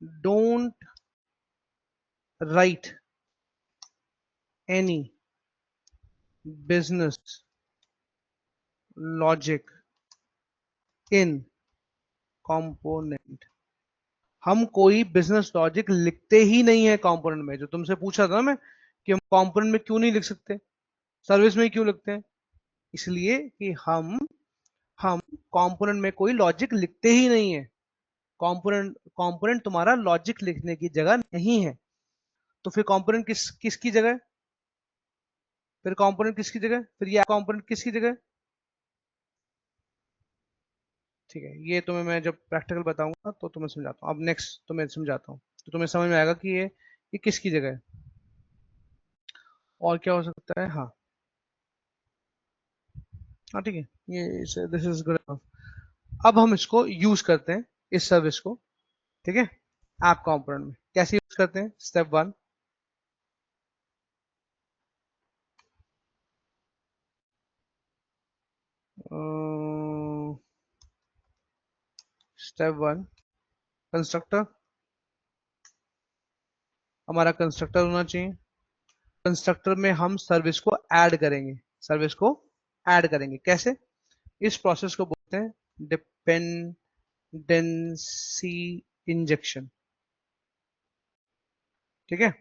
don't write any business logic in component. हम कोई बिजनेस लॉजिक लिखते ही नहीं है कंपोनेंट में। जो तुमसे पूछा था ना मैं कि हम कंपोनेंट में क्यों नहीं लिख सकते, सर्विस में ही क्यों लिखते हैं? इसलिए कि हम कंपोनेंट में कोई लॉजिक लिखते ही नहीं है। कंपोनेंट, कंपोनेंट तुम्हारा लॉजिक लिखने की जगह नहीं है। तो फिर कंपोनेंट किसकी जगह है? फिर कंपोनेंट किसकी जगह है? फिर ये कंपोनेंट किसकी जगह है? ठीक है, ये तुम्हें मैं जब प्रैक्टिकल बताऊंगा तो तुम्हें समझाता हूँ। अब नेक्स्ट तुम्हें समझाता हूँ तो तुम्हें समझ में आएगा कि ये किसकी जगह है और क्या हो सकता है। हाँ, हाँ ठीक है, ये दिस इज गुड इनफ। अब हम इसको यूज करते हैं, इस सर्विस को। ठीक है? ऐप कंपोनेंट में कैसे यूज करते हैं? स्टेप वन, स्टेप 1 कंस्ट्रक्टर, हमारा कंस्ट्रक्टर होना चाहिए। कंस्ट्रक्टर में हम सर्विस को ऐड करेंगे, सर्विस को ऐड करेंगे कैसे? इस प्रोसेस को बोलते हैं डिपेंडेंसी इंजेक्शन। ठीक है,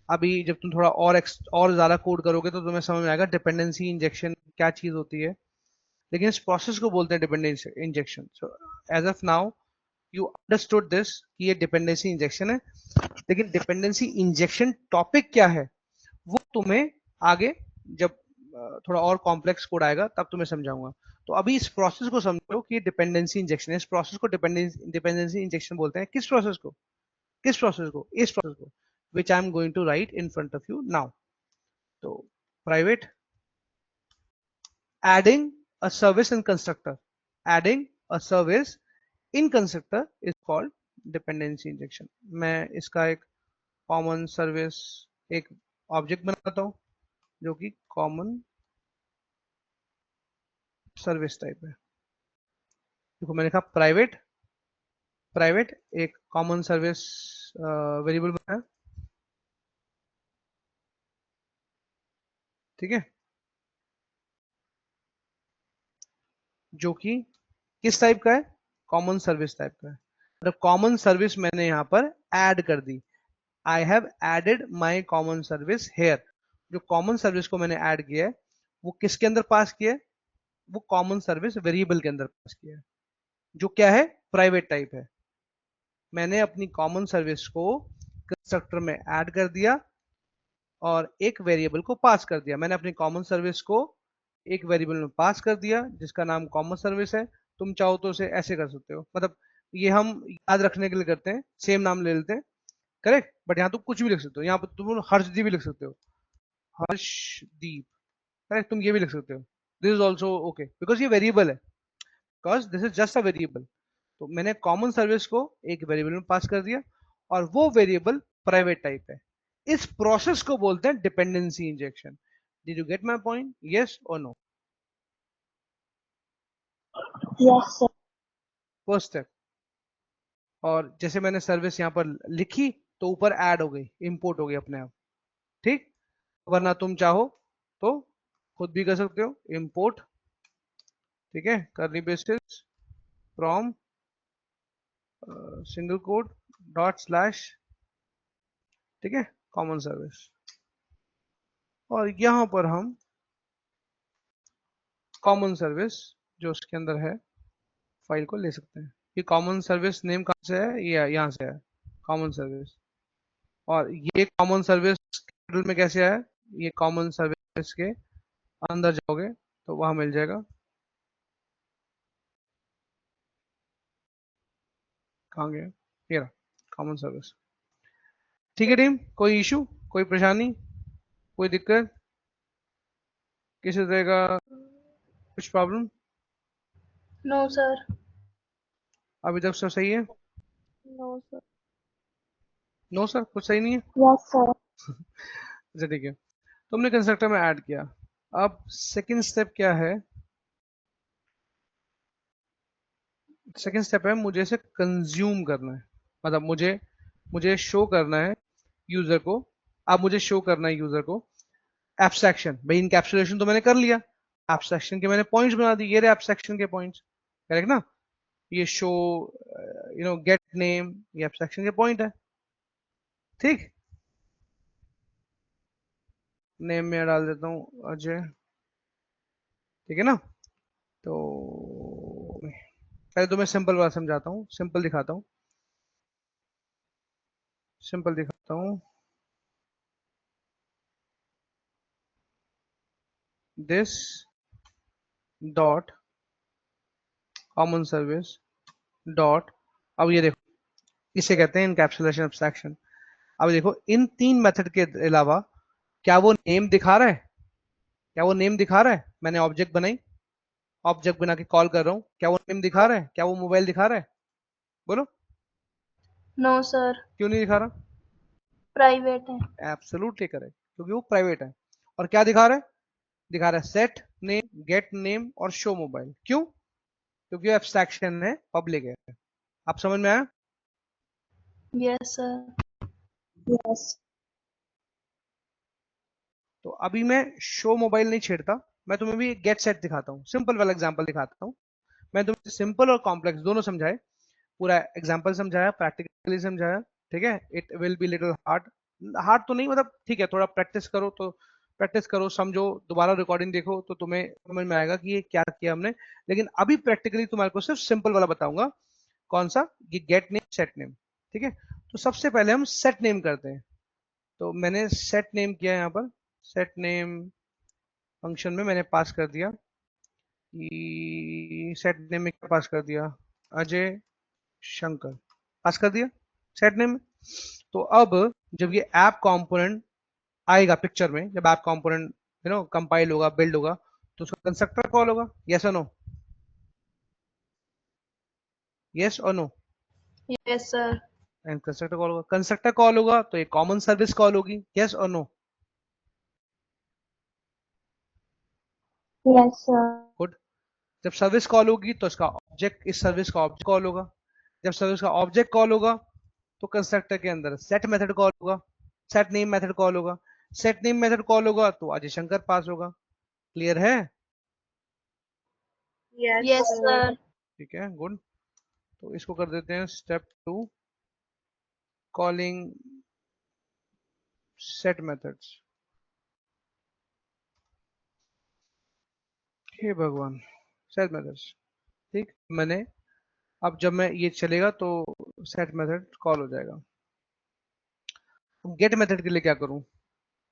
अभी जब तुम थोड़ा और ज्यादा कोड करोगे तो तुम्हें समझ में आएगा डिपेंडेंसी इंजेक्शन क्या चीज होती है, लेकिन इस प्रोसेस को बोलते हैं dependency injection. So as of now you understood this कि ये डिपेंडेंसी इंजेक्शन है, लेकिन डिपेंडेंसी इंजेक्शन टॉपिक क्या है वो तुम्हें आगे जब थोड़ा और कॉम्प्लेक्स कोड आएगा तब तुम्हें समझाऊंगा। तो अभी इस प्रोसेस को समझो कि डिपेंडेंसी इंजेक्शन है। इस प्रोसेस को डिपेंडेंसी इंजेक्शन बोलते हैं। किस प्रोसेस को? किस प्रोसेस को? इस प्रोसेस को which I am going to write in front of you now. So private adding a service in constructor, adding a service in constructor is called dependency injection. मैं इसका एक common service एक object बनाता हूं जो कि common service type है। देखो मैंने कहा प्राइवेट, प्राइवेट एक कॉमन सर्विस वेरिएबल बनाया, ठीक है, जो कि किस टाइप का है? कॉमन सर्विस टाइप का है। मतलब कॉमन सर्विस मैंने यहां पर ऐड कर दी, I have added my common service here. जो कॉमन सर्विस को मैंने ऐड किया है वो किसके अंदर पास किया है? वो कॉमन सर्विस वेरिएबल के अंदर पास किया है, जो क्या है? प्राइवेट टाइप है। मैंने अपनी कॉमन सर्विस को कंस्ट्रक्टर में ऐड कर दिया और एक वेरिएबल को पास कर दिया। मैंने अपनी कॉमन सर्विस को एक वेरिएबल में पास कर दिया जिसका नाम कॉमन सर्विस है। तुम चाहो तो उसे ऐसे कर सकते हो, मतलब ये हम याद रखने के लिए करते हैं, सेम नाम ले लेते हैं, करेक्ट। बट यहाँ तुम कुछ भी लिख सकते हो, यहाँ पर तुम हर्षदीप भी लिख सकते हो, हर्षदीप, करेक्ट। तुम ये भी लिख सकते हो, this is also okay because ये वेरिएबल है, because this is just a variable. तो मैंने कॉमन सर्विस को एक वेरिएबल में पास कर दिया और वो वेरिएबल प्राइवेट टाइप है। इस प्रोसेस को बोलते हैं dependency injection. Did you get my point? Yes और no? Yes, sir. First step. और जैसे मैंने सर्विस यहाँ पर लिखी तो ऊपर ऐड हो गई, इंपोर्ट हो गई अपने आप, ठीक। वरना तुम चाहो तो खुद भी कर सकते हो, इंपोर्ट, ठीक है, करली braces from single code dot slash, ठीक है, कॉमन सर्विस। और यहां पर हम कॉमन सर्विस जो उसके अंदर है फाइल को ले सकते हैं। ये कॉमन सर्विस नेम कहाँ से है? ये यहाँ से है, कॉमन सर्विस। और ये कॉमन सर्विस कैपिटल में कैसे आया? ये कॉमन सर्विस के अंदर जाओगे तो वहां मिल जाएगा। कहाँ गया? ये रहा कॉमन सर्विस। ठीक है टीम, कोई इशू, कोई परेशानी, कोई दिक्कत, किसी तरह का कुछ प्रॉब्लम? No sir. अभी तक सब सही है? No, sir. नो सर, कुछ सही नहीं है? Yes, sir. अच्छा ठीक है, तुमने कंस्ट्रक्टर में ऐड किया। अब सेकंड स्टेप क्या है? सेकंड स्टेप है मुझे इसे कंज्यूम करना है, मतलब मुझे मुझे शो करना है यूजर को। अब मुझे शो करना है यूजर को एब्स्ट्रैक्शन। भाई इनकैप्सुलेशन तो मैंने कर लिया, एब्स्ट्रैक्शन के मैंने पॉइंट्स बना दिए, ये रहे एब्स्ट्रैक्शन के पॉइंट्स, करेक्ट ना। ये शो गेट नेम, ये एब्स्ट्रैक्शन के पॉइंट है, ठीक। नेम में डाल देता हूँ अजय, ठीक है ना। तो पहले तो मैं सिंपल वाला समझाता हूँ, सिंपल दिखाता हूँ, सिंपल दिखाता हूँ। This dot common service dot, अब ये देखो इसे कहते हैं इनकैप्सुलेशन एब्स्ट्रैक्शन। अब देखो इन तीन मेथड के अलावा क्या वो नेम दिखा रहा है? क्या वो नेम दिखा रहा है? मैंने ऑब्जेक्ट बनाई, ऑब्जेक्ट बना के कॉल कर रहा हूँ, क्या वो नेम दिखा रहा है? क्या वो मोबाइल दिखा रहा है? बोलो। नो सर, क्यों नहीं दिखा रहा? प्राइवेट है। एब्सोल्युटली करेक्ट, क्योंकि वो प्राइवेट है। और क्या दिखा रहा है? दिखा रहा है सेट नेम, गेट नेम और शो मोबाइल। क्यों? क्योंकि एब्स्ट्रैक्शन है, पब्लिक है। आप समझ में आया? Yes sir. यस। तो अभी मैं शो मोबाइल नहीं छेड़ता, मैं तुम्हें भी गेट सेट दिखाता हूँ, सिंपल वाला एग्जांपल दिखाता हूँ। मैं तुम्हें सिंपल और कॉम्प्लेक्स दोनों समझाए, पूरा एग्जांपल समझाया, प्रैक्टिकली समझाया। ठीक है, it will be little hard, hard तो नहीं मतलब ठीक है, थोड़ा प्रैक्टिस करो तो प्रैक्टिस करो, समझो, दोबारा रिकॉर्डिंग देखो तो तुम्हें समझ में आएगा कि ये क्या किया हमने। लेकिन अभी प्रैक्टिकली तुम्हारे को सिर्फ सिंपल वाला बताऊंगा। कौन सा? ये गेट नेम सेट नेम। ठीक है, तो सबसे पहले हम सेट नेम करते हैं। तो मैंने सेट नेम किया यहाँ पर, सेट नेम फंक्शन में मैंने पास कर दिया कि सेट नेम में क्या पास कर दिया, अजय शंकर पास कर दिया सेट नेम में। तो अब जब ये ऐप कंपोनेंट आएगा पिक्चर में, जब ऐप कंपोनेंट कंपाइल होगा, बिल्ड होगा, तो उसका कंस्ट्रक्टर कॉल होगा। यस और नो? यस और no? Yes sir. And constructor call होगा, कंस्ट्रक्टर कॉल होगा तो एक कॉमन सर्विस कॉल होगी। यस और नो? Yes sir. गुड। जब सर्विस कॉल होगी तो इसका ऑब्जेक्ट, इस सर्विस का ऑब्जेक्ट कॉल होगा। जब सर्विस का ऑब्जेक्ट कॉल होगा तो कंस्ट्रक्टर के अंदर सेट मेथड कॉल होगा, सेट नेम मेथड कॉल होगा। सेट नेम मेथड कॉल होगा तो अजय शंकर पास होगा। क्लियर है? Yes sir. ठीक है, गुड। तो इसको कर देते हैं स्टेप 2, कॉलिंग सेट मेथड्स। हे भगवान, सेट मेथड्स। ठीक, मैंने, अब जब मैं ये चलेगा तो सेट मेथड कॉल हो जाएगा। गेट मेथड के लिए क्या करूं,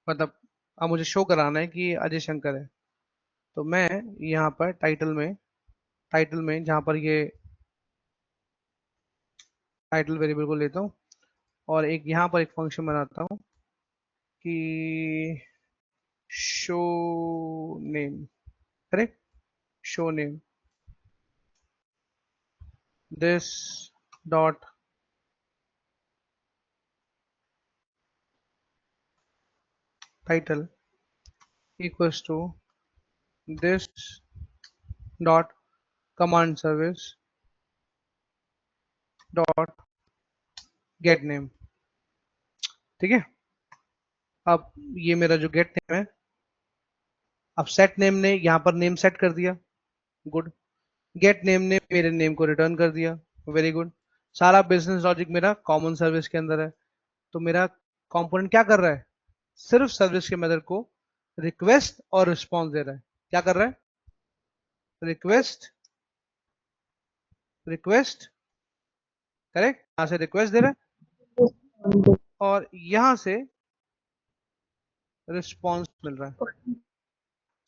मतलब अब मुझे शो कराना है कि अजय शंकर है। तो मैं यहाँ पर टाइटल में जहाँ पर ये टाइटल वेरिएबल को लेता हूँ और एक यहाँ पर एक फंक्शन बनाता हूँ कि show name, correct, show name this dot title equals to this dot command service dot get name. ठीक है, अब ये मेरा जो गेट नेम है, अब सेट नेम ने यहाँ पर नेम सेट कर दिया। गुड। गेट नेम ने मेरे नेम को रिटर्न कर दिया। Very good. सारा बिजनेस लॉजिक मेरा कॉमन सर्विस के अंदर है। तो मेरा कंपोनेंट क्या कर रहा है, सिर्फ सर्विस के मेथड को रिक्वेस्ट और रिस्पॉन्स दे रहा है। क्या कर रहा है? रिक्वेस्ट, रिक्वेस्ट, करेक्ट, यहां से रिक्वेस्ट दे रहा है और यहां से रिस्पॉन्स मिल रहा है।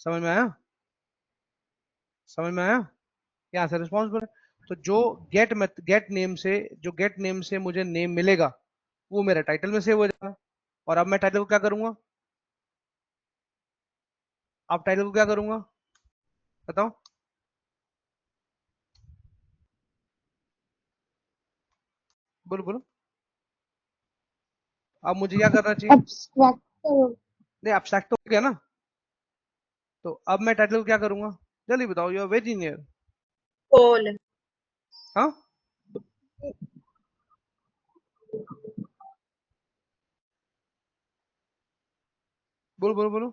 समझ में आया? समझ में आया? यहाँ से रिस्पॉन्स मिल रहा है। तो जो गेट नेम से मुझे नेम मिलेगा वो मेरा टाइटल में सेव हो जाएगा। और अब मैं टाइटल को क्या करूंगा, अब टाइटल को क्या करूंगा बताओ, बोलो बोलो। अब मुझे क्या करना चाहिए? एब्स्ट्रैक्ट करो। नहीं, एब्स्ट्रैक्ट तो हो गया ना। तो अब मैं टाइटल को क्या करूंगा, जल्दी बताओ, you are very near. Call. हाँ, बोलो बोलो बोलो।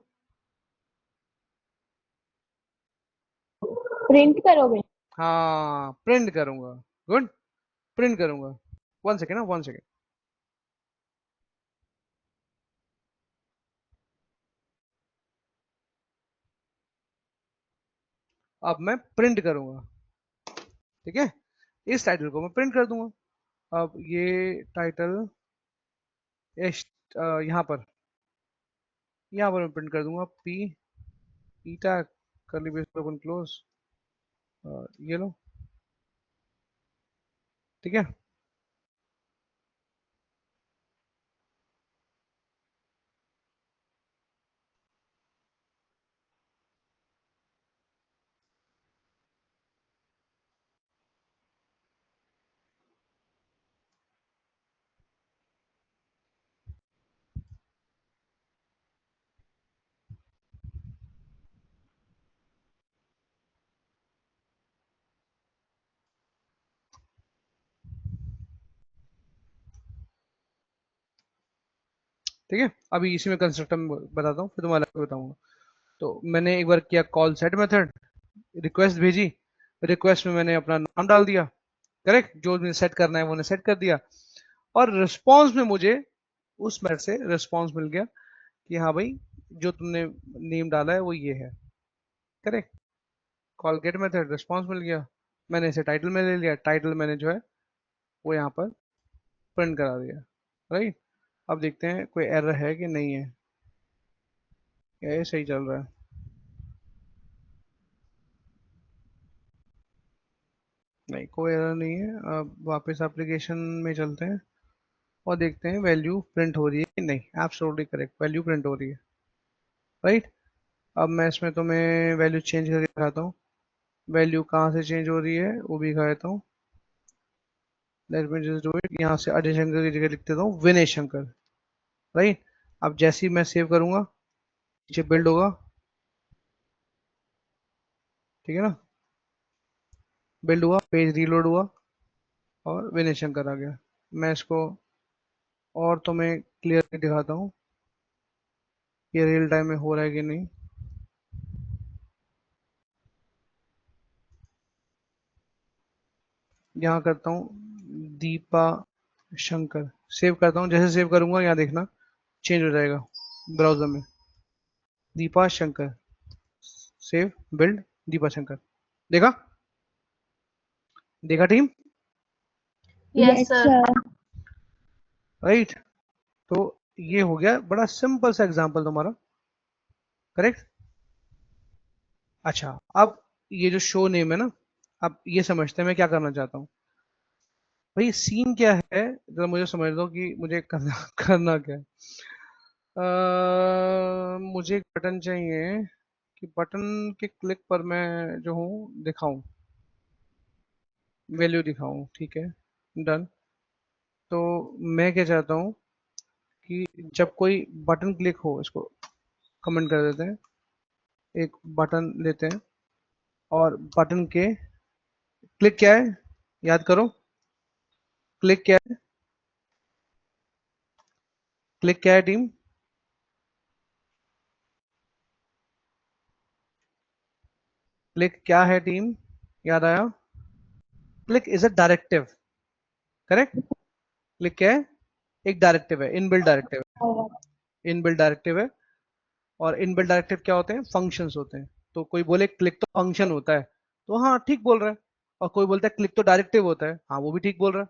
प्रिंट करोगे? हाँ, प्रिंट करूंगा। गुड, प्रिंट करूंगा। वन सेकेंड ना, वन सेकेंड। अब मैं प्रिंट करूंगा। ठीक है, इस टाइटल को मैं प्रिंट कर दूंगा। अब ये टाइटल यहाँ पर, यहाँ पर मैं प्रिंट कर दूंगा पी, पीटा, करली ब्रेस ओपन क्लोज, ये लो। ठीक है, ठीक है, अभी इसी में कंस्ट्रक्टर में बताता हूँ, फिर तुम्हारा बताऊंगा। तो मैंने एक बार किया कॉल सेट मेथड, रिक्वेस्ट भेजी, रिक्वेस्ट में मैंने अपना नाम डाल दिया, करेक्ट, जो मुझे सेट करना है वो सेट कर दिया, और रिस्पॉन्स में मुझे उस मेथड से रिस्पॉन्स मिल गया कि हाँ भाई जो तुमने नेम डाला है वो ये है, correct. Call get method, response मिल गया, मैंने इसे टाइटल में ले लिया, टाइटल मैंने जो है वो यहाँ पर प्रिंट करा दिया, राइट। अब देखते हैं कोई एरर है कि नहीं है, या ये सही चल रहा है। नहीं, कोई एरर नहीं है। अब वापस एप्लीकेशन में चलते हैं और देखते हैं वैल्यू प्रिंट हो रही है कि नहीं। एब्सोल्युटली करेक्ट, वैल्यू प्रिंट हो रही है, राइट। अब मैं इसमें तुम्हें वैल्यू चेंज करके दिखाता हूँ, वैल्यू कहाँ से चेंज हो रही है वो भी दिखा देता हूँ। Let me just do it, यहाँ से अजय शंकर की जगह लिख देता हूँ विनय शंकर, राइट। अब जैसे ही मैं सेव करूंगा नीचे बिल्ड होगा, ठीक है ना, बिल्ड हुआ, पेज रीलोड हुआ और विनय शंकर आ गया। मैं इसको और तुम्हें क्लियर दिखाता हूँ ये रियल टाइम में हो रहा है कि नहीं। यहाँ करता हूँ दीपा शंकर, सेव करता हूँ, जैसे सेव करूंगा यहाँ देखना चेंज हो जाएगा ब्राउजर में, दीपा शंकर, सेव बिल्ड दीपा शंकर, देखा, देखा team, yes yes sir. Sir. Right. तो ये हो गया बड़ा सिंपल सा एग्जांपल तुम्हारा, करेक्ट। अच्छा, अब ये जो शो नेम है ना, अब ये समझते हैं मैं क्या करना चाहता हूँ। भाई सीन क्या है, जरा मुझे समझ दो कि मुझे करना करना क्या है। मुझे एक बटन चाहिए कि बटन के क्लिक पर मैं जो हूँ दिखाऊं, वैल्यू दिखाऊं, ठीक है, डन। तो मैं क्या चाहता हूँ कि जब कोई बटन क्लिक हो, इसको कमेंट कर देते हैं, एक बटन लेते हैं और बटन के क्लिक क्या है, याद करो, क्लिक क्या है, क्लिक क्या है टीम, क्लिक क्या है टीम, याद आया, click is a directive, correct. Click क्या है, एक डायरेक्टिव है, इनबिल्ट डायरेक्टिव है, इनबिल्ट डायरेक्टिव है। और इनबिल्ट डायरेक्टिव क्या होते हैं, फंक्शंस होते हैं। तो कोई बोले क्लिक तो फंक्शन होता है, तो हाँ ठीक बोल रहा है। और कोई बोलता है क्लिक तो डायरेक्टिव होता है, हाँ वो भी ठीक बोल रहा है।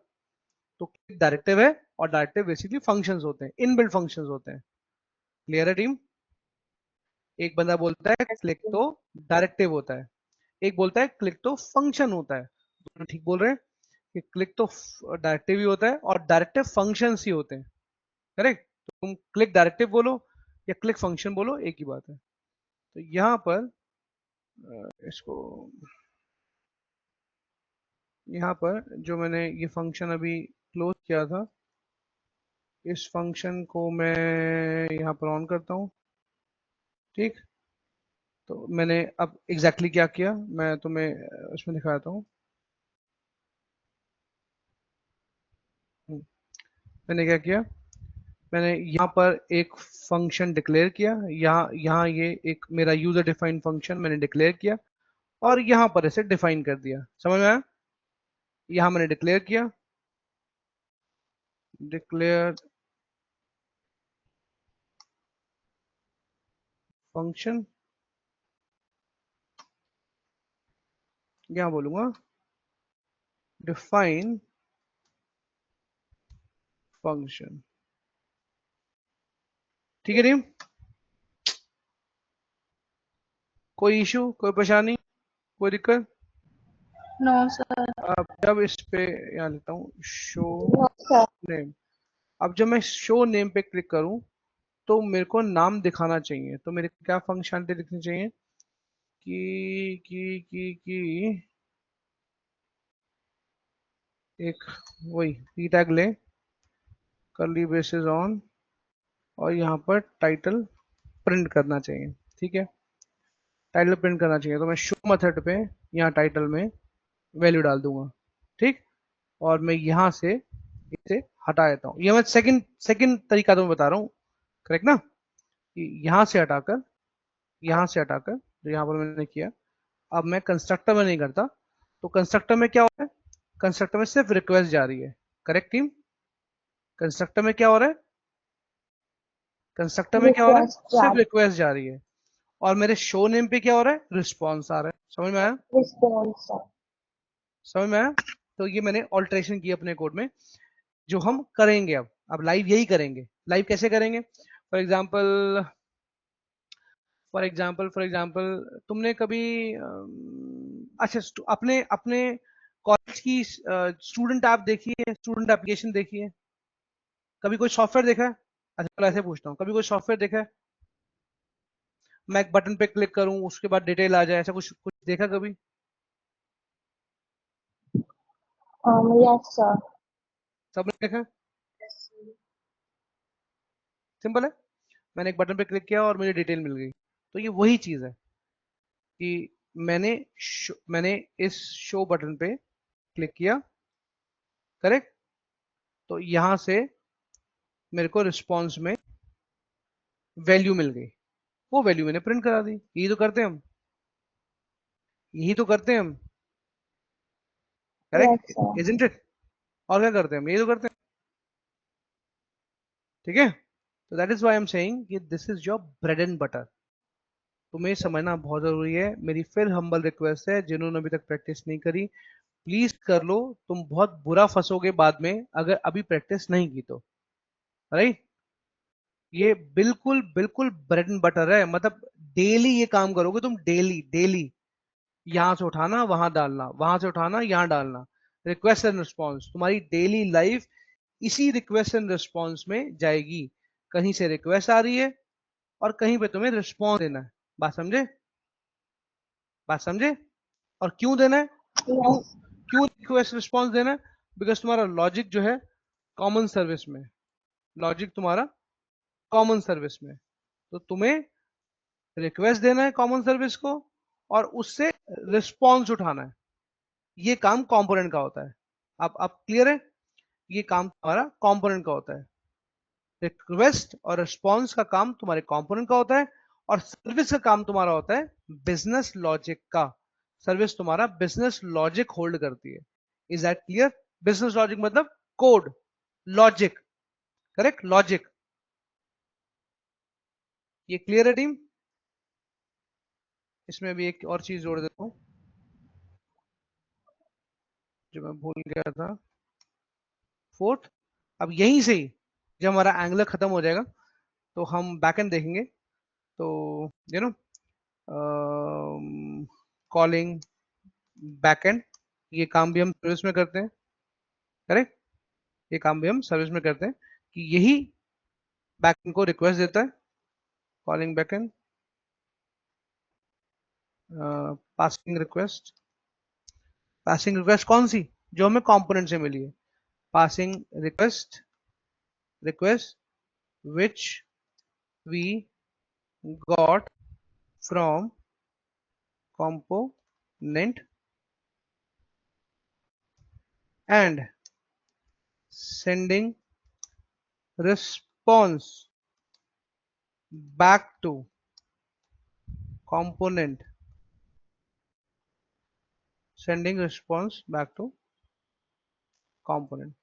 तो क्लिक डायरेक्टिव है और डायरेक्टिव बेसिकली फंक्शंस होते हैं, इनबिल्ट फंक्शंस होते हैं। क्लियर है टीम। एक बंदा बोलता है क्लिक तो डायरेक्टिव होता है, एक बोलता है क्लिक तो फंक्शन होता है। दोनों ठीक बोल रहे हैं कि क्लिक तो डायरेक्टिव ही होता है और डायरेक्टिव फंक्शंस ही होते हैं, करेक्ट। तो तुम क्लिक डायरेक्टिव बोलो या क्लिक फंक्शन बोलो, एक ही बात है। तो यहाँ पर इसको, यहाँ पर जो मैंने ये फंक्शन अभी क्लोज किया था, इस फंक्शन को मैं यहाँ पर ऑन करता हूँ, ठीक। तो मैंने अब एग्जैक्टली क्या किया मैं तुम्हें उसमें दिखाता हूँ। मैंने क्या किया, मैंने यहाँ पर एक फंक्शन डिक्लेयर किया, यहाँ यहाँ ये एक मेरा यूजर डिफाइंड फंक्शन मैंने डिक्लेयर किया और यहाँ पर इसे डिफाइन कर दिया, समझ में आया। यहाँ मैंने डिक्लेयर किया, डिक्लेयर फंक्शन, यहाँ बोलूंगा डिफाइन फंक्शन, ठीक है टीम। कोई इशू, कोई परेशानी, कोई दिक्कत। No sir. अब जब इस पे यहाँ लिखता हूँ शो सर। नेम, अब जब मैं शो नेम पे क्लिक करूँ तो मेरे को नाम दिखाना चाहिए, तो मेरे को क्या फंक्शनलिटी दिखनी चाहिए कि एक वही पी टैग ले, करली ब्रेसेस ऑन, और यहाँ पर टाइटल प्रिंट करना चाहिए, ठीक है। टाइटल प्रिंट करना चाहिए तो मैं शो मेथड पे यहाँ टाइटल में वैल्यू डाल दूंगा, ठीक। और मैं यहाँ से इसे हटा देता हूँ, ये मैं सेकंड सेकंड तरीका तो मैं बता रहा हूँ, करेक्ट ना? यहां से हटाकर, यहां से हटाकर जो यहां पर मैंने किया, अब मैं कंस्ट्रक्टर में नहीं करता, तो कंस्ट्रक्टर में क्या हो रहा है? कंस्ट्रक्टर में सिर्फ रिक्वेस्ट जा रही है। Correct team? कंस्ट्रक्टर में क्या हो रहा है? कंस्ट्रक्टर में क्या हो रहा है? रिक्वेस्ट सिर्फ चार्ट रिक्वेस्ट जा रही है। और मेरे शो नेम पे क्या हो रहा है? रिस्पॉन्स आ रहा है। समझ में आया? रिस्पॉन्स। समझ में आया? तो ये मैंने ऑल्ट्रेशन की अपने कोड में, जो हम करेंगे अब लाइव यही करेंगे। लाइव कैसे करेंगे? फॉर एग्जाम्पल तुमने कभी अच्छा अपने अपने कॉलेज की स्टूडेंट ऐप देखी है? स्टूडेंट एप्लीकेशन देखी है? कभी कोई सॉफ्टवेयर देखा है? अच्छा चलो ऐसे पूछता हूँ, कभी कोई सॉफ्टवेयर देखा है? मैं एक बटन पे क्लिक करूं, उसके बाद डिटेल आ जाए, ऐसा कुछ कुछ देखा कभी? Yes sir. सबने देखा? सिंपल है, मैंने एक बटन पे क्लिक किया और मुझे डिटेल मिल गई। तो ये वही चीज है कि मैंने इस शो बटन पे क्लिक किया, करेक्ट? तो यहां से मेरे को रिस्पॉन्स में वैल्यू मिल गई, वो वैल्यू मैंने प्रिंट करा दी। यही तो करते हैं हम, यही तो करते हैं हम, yes correct sir. Isn't it? और क्या करते हैं हम? यही तो करते हैं, ठीक है? तो that is why I am saying कि this is your bread and butter. तुम्हें समझना बहुत जरूरी है। मेरी फिर हम्बल रिक्वेस्ट है, जिन्होंने अभी तक प्रैक्टिस नहीं करी, प्लीज कर लो। तुम बहुत बुरा फंसोगे बाद में अगर अभी प्रैक्टिस नहीं की तो, राइट? ये बिल्कुल बिल्कुल ब्रेड एंड बटर है, मतलब डेली ये काम करोगे तुम, डेली डेली। यहां से उठाना वहां डालना, वहां से उठाना यहां डालना, रिक्वेस्ट एंड रिस्पॉन्स, तुम्हारी डेली लाइफ इसी रिक्वेस्ट एंड रिस्पॉन्स में जाएगी। कहीं से रिक्वेस्ट आ रही है और कहीं पे तुम्हें रिस्पॉन्स देना है। बात समझे? बात समझे? और क्यों देना है? क्यों? यस। क्यों रिक्वेस्ट रिस्पॉन्स देना है? बिकॉज तुम्हारा लॉजिक जो है कॉमन सर्विस में, लॉजिक तुम्हारा कॉमन सर्विस में, तो तुम्हें रिक्वेस्ट देना है कॉमन सर्विस को और उससे रिस्पॉन्स उठाना है। ये काम कंपोनेंट का होता है। आप क्लियर है? ये काम तुम्हारा कंपोनेंट का होता है। रिक्वेस्ट और रिस्पॉन्स का काम तुम्हारे कंपोनेंट का होता है, और सर्विस का काम तुम्हारा होता है बिजनेस लॉजिक का। सर्विस तुम्हारा बिजनेस लॉजिक होल्ड करती है। Is that clear? Business logic मतलब कोड, लॉजिक, करेक्ट? लॉजिक। ये क्लियर है टीम? इसमें भी एक और चीज जोड़ देता हूं जो मैं भूल गया था। फोर्थ, अब यहीं से ही जब हमारा एंगलर खत्म हो जाएगा तो हम बैकएंड देखेंगे। तो यू नो कॉलिंग बैकएंड, ये काम भी हम सर्विस में करते हैं, करेक्ट? ये काम भी हम सर्विस में करते हैं कि यही बैकएंड को रिक्वेस्ट देता है, calling backend, passing request. Passing request कौन सी? जो हमें कंपोनेंट से मिली है। Passing request, request which we got from component and sending response back to component, sending response back to component।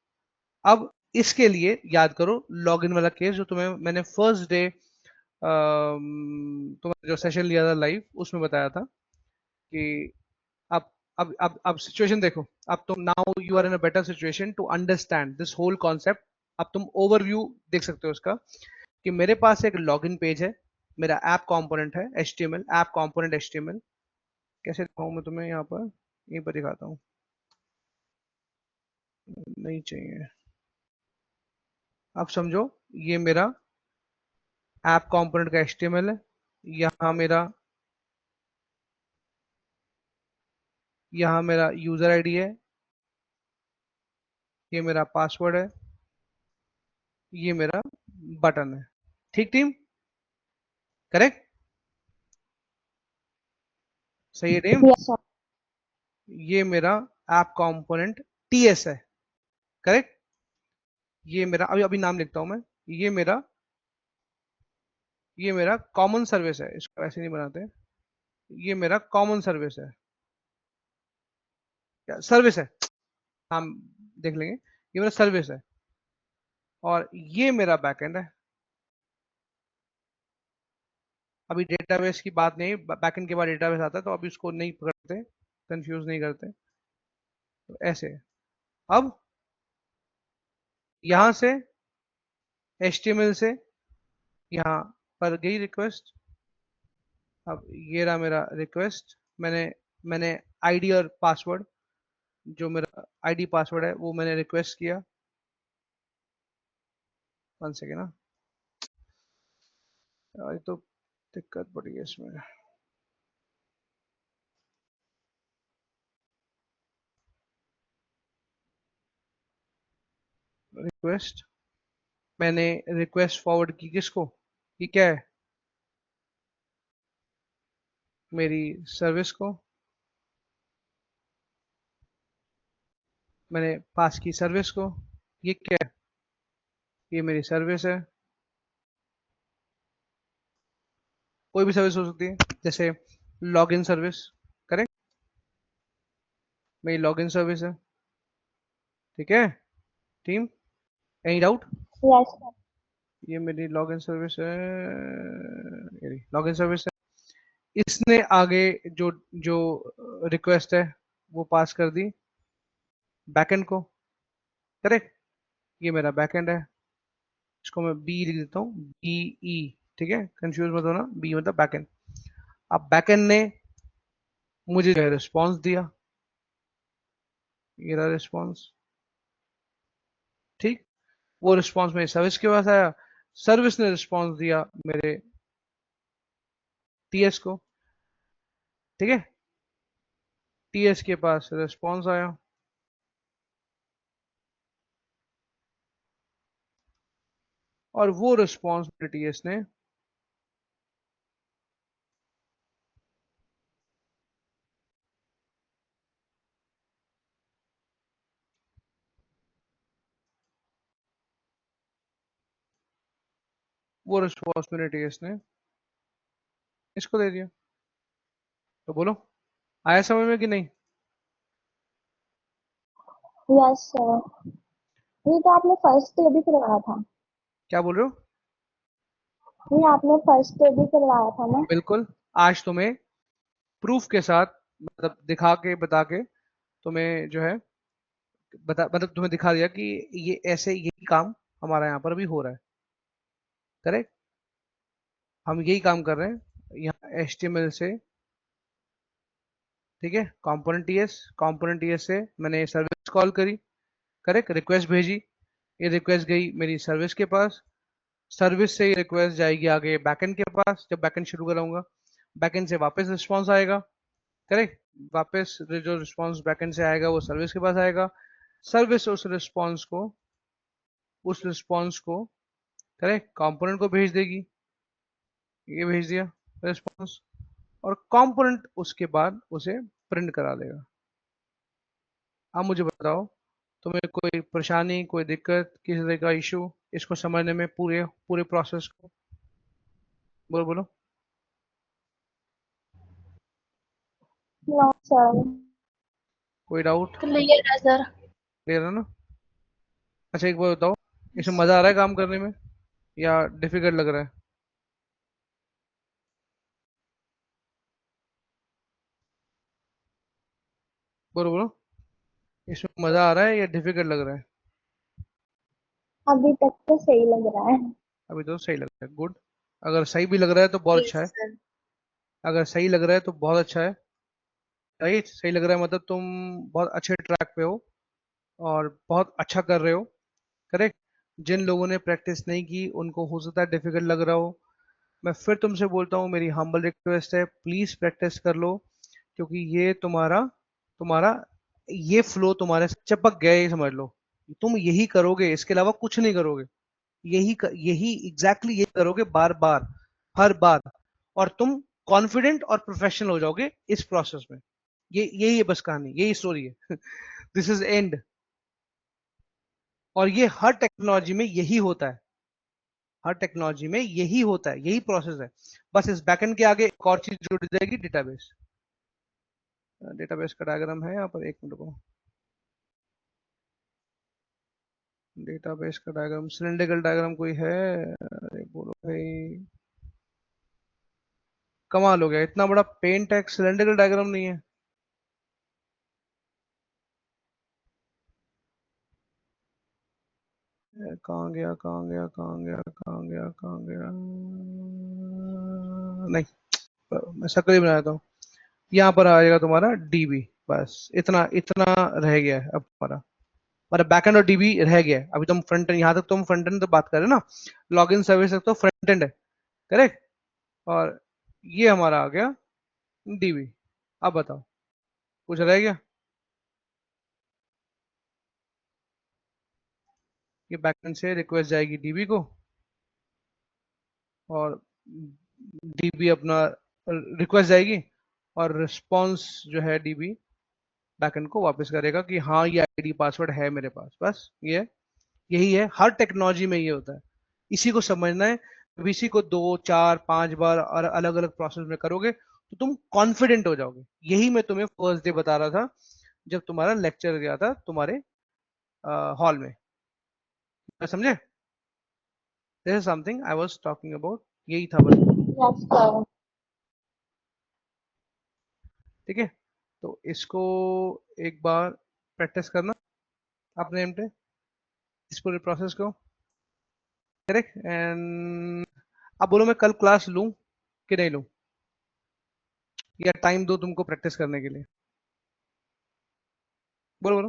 अब इसके लिए याद करो लॉगिन वाला केस जो तुम्हें मैंने फर्स्ट डे तुम्हारा जो सेशन लिया था लाइव, उसमें बताया था कि अब अब सिचुएशन देखो। अब तुम now you are in a better situation to understand this whole concept. अब तुम ओवरव्यू देख सकते हो उसका कि मेरे पास एक लॉगिन पेज है, मेरा ऐप कंपोनेंट है एचटीएमएल, ऐप कंपोनेंट एचटीएमएल। कैसे दिखाऊं मैं तुम्हें? यहाँ पर यहीं पर दिखाता हूँ, नहीं चाहिए। अब समझो ये मेरा ऐप कंपोनेंट का एचटीएमएल है, यहाँ मेरा यूजर आईडी है, ये मेरा पासवर्ड है, ये मेरा बटन है। ठीक टीम? करेक्ट? सही है टीम? Yes sir. ये मेरा ऐप कंपोनेंट टीएस है, करेक्ट? ये मेरा अभी अभी नाम लिखता हूं मैं, ये मेरा ये मेरा कॉमन सर्विस है, इसको ऐसे नहीं बनाते, ये मेरा कॉमन सर्विस है, क्या सर्विस है, हम देख लेंगे, ये मेरा सर्विस है, और ये मेरा बैकएंड है। अभी डेटाबेस की बात नहीं, बैकएंड के बाद डेटाबेस आता है, तो अभी उसको नहीं पकड़ते, कंफ्यूज नहीं करते, तो ऐसे। अब यहां से HTML से यहाँ पर गई रिक्वेस्ट, अब ये रहा मेरा रिक्वेस्ट, मैंने मैंने आईडी और पासवर्ड, जो मेरा आईडी पासवर्ड है वो मैंने रिक्वेस्ट किया, 1 सेकेंड ना, ये तो दिक्कत पड़ी है इसमें, रिक्वेस्ट, मैंने रिक्वेस्ट फॉरवर्ड की किसको, ये क्या है, मेरी सर्विस को, मैंने पास की सर्विस को, ये क्या है, ये मेरी सर्विस है, कोई भी सर्विस हो सकती है, जैसे लॉगिन सर्विस, करेक्ट, मेरी लॉगिन सर्विस है, ठीक है team, any doubt, yes sir. ये मेरी लॉगिन सर्विस है, ये लॉगिन सर्विस है, इसने आगे जो जो रिक्वेस्ट है वो पास कर दी बैकएंड को, करेक्ट, ये मेरा बैकएंड है, इसको मैं बी लिख देता हूँ, बी ई, ठीक है, कंफ्यूज मत होना, बी मतलब बैकएंड। अब बैकएंड ने मुझे जो है रिस्पॉन्स दिया, ये रहा रिस्पॉन्स, ठीक, वो रिस्पॉन्स मेरे सर्विस के पास आया, सर्विस ने रिस्पॉन्स दिया मेरे टीएस को, ठीक है, टीएस के पास रिस्पॉन्स आया, और वो रिस्पॉन्स मेरे टीएस ने वो रिस्पॉन्स मेरे टीएस ने इसको दे दिया, तो बोलो आया समझ में कि नहीं, यस सर। ये तो आपने फर्स्ट डे भी करवाया था। क्या बोल रहे हो, ये आपने फर्स्ट डे भी करवाया था ना। बिल्कुल, आज तुम्हें प्रूफ के साथ, मतलब दिखा के बता के तुम्हें जो है बता, मतलब तुम्हें दिखा दिया कि ये ऐसे यही काम हमारा यहाँ पर भी हो रहा है, करेक्ट, हम यही काम कर रहे हैं यहाँ HTML से, ठीक है, कंपोनेंट टीएस से मैंने सर्विस कॉल करी, करेक्ट, रिक्वेस्ट भेजी, ये रिक्वेस्ट गई मेरी सर्विस के पास, सर्विस से ये रिक्वेस्ट जाएगी आगे बैकएंड के पास, जब बैकएंड शुरू कराऊंगा बैकएंड से वापस रिस्पॉन्स आएगा, करेक्ट, वापस जो रिस्पॉन्स बैकएंड से आएगा वो सर्विस के पास आएगा, सर्विस उस रिस्पॉन्स को करेक्ट कंपोनेंट को भेज देगी, ये भेज दिया रिस्पॉन्स, और कंपोनेंट उसके बाद उसे प्रिंट करा देगा। अब मुझे बताओ, तुम्हें कोई परेशानी, कोई दिक्कत, किसी तरह का इशू इसको समझने में, पूरे पूरे प्रोसेस को, बोलो बोलो, नो सर। कोई डाउट, क्लियर है सर। क्लियर है ना। अच्छा एक बार बताओ, इसमें मजा आ रहा है काम करने में या डिफिकल्ट लग रहा है, बोलो बोलो, इसमें मजा आ रहा है या डिफिकल्ट लग रहा है, अभी तक तो सही लग रहा है। अभी तो सही लग रहा है, गुड, अगर सही भी लग रहा है तो बहुत अच्छा यस है, सर। अगर सही लग रहा है तो बहुत अच्छा है, राइट, सही लग रहा है मतलब तुम बहुत अच्छे ट्रैक पे हो और बहुत अच्छा कर रहे हो, करेक्ट, जिन लोगों ने प्रैक्टिस नहीं की उनको हो सकता है डिफिकल्ट लग रहा हो, मैं फिर तुमसे बोलता हूँ, मेरी हम्बल रिक्वेस्ट है, प्लीज प्रैक्टिस कर लो, क्योंकि ये तुम्हारा तुम्हारा ये फ्लो तुम्हारे से चिपक गया, ये समझ लो, तुम यही करोगे, इसके अलावा कुछ नहीं करोगे, यही एग्जैक्टली यही करोगे बार बार, हर बार, और तुम कॉन्फिडेंट और प्रोफेशनल हो जाओगे इस प्रोसेस में, ये यही है बस कहानी, यही स्टोरी है, दिस इज एंड, और ये हर टेक्नोलॉजी में यही होता है, हर टेक्नोलॉजी में यही होता है, यही प्रोसेस है। बस इस बैकएंड के आगे एक और चीज जुड़ जाएगी, डेटाबेस। डेटाबेस का डायग्राम है यहाँ पर, एक मिनट को। डेटाबेस का डायग्राम, सिलेंड्रिकल डायग्राम कोई है? अरे बोलो भाई, कमाल हो गया, इतना बड़ा पेन टैक्स सिलेंड्रिकल डायग्राम नहीं है। कहाँ गया, कहाँ गया, कहाँ गया, कहाँ गया, कहाँ गया? नहीं, मैं शक्ल ही बनाया था। यहाँ पर आ जाएगा तुम्हारा डीबी। बस इतना इतना रह गया है अब हमारा। हमारा बैकएंड और डीबी रह गया है। अभी तुम फ्रंट एंड, यहाँ तक तुम फ्रंट एंड तो बात कर रहे हो ना, लॉगिन सर्विस तक तो फ्रंट एंड है, करेक्ट। और ये हमारा आ गया डीबी। अब बताओ, कुछ रह गया? ये बैकएंड से रिक्वेस्ट जाएगी डीबी को, और डीबी अपना रिक्वेस्ट जाएगी, और रिस्पॉन्स जो है डीबी बैकएंड को वापस करेगा कि हाँ ये आईडी पासवर्ड है मेरे पास। बस ये है, यही है, हर टेक्नोलॉजी में ये होता है। इसी को समझना है। अब इसी को 2 4 5 बार और अलग अलग प्रोसेस में करोगे तो तुम कॉन्फिडेंट हो जाओगे। यही मैं तुम्हें फर्स्ट डे बता रहा था जब तुम्हारा लेक्चर गया था तुम्हारे हॉल में। समझे? This is something I was talking about, यही था बस। Yes, sir. ठीक है, तो इसको एक बार प्रैक्टिस करना अपने एम पे, इस पूरे प्रोसेस को, करेक्ट। एंड अब बोलो, मैं कल क्लास लूं कि नहीं लूं, या टाइम दो तुमको प्रैक्टिस करने के लिए? बोलो बोलो,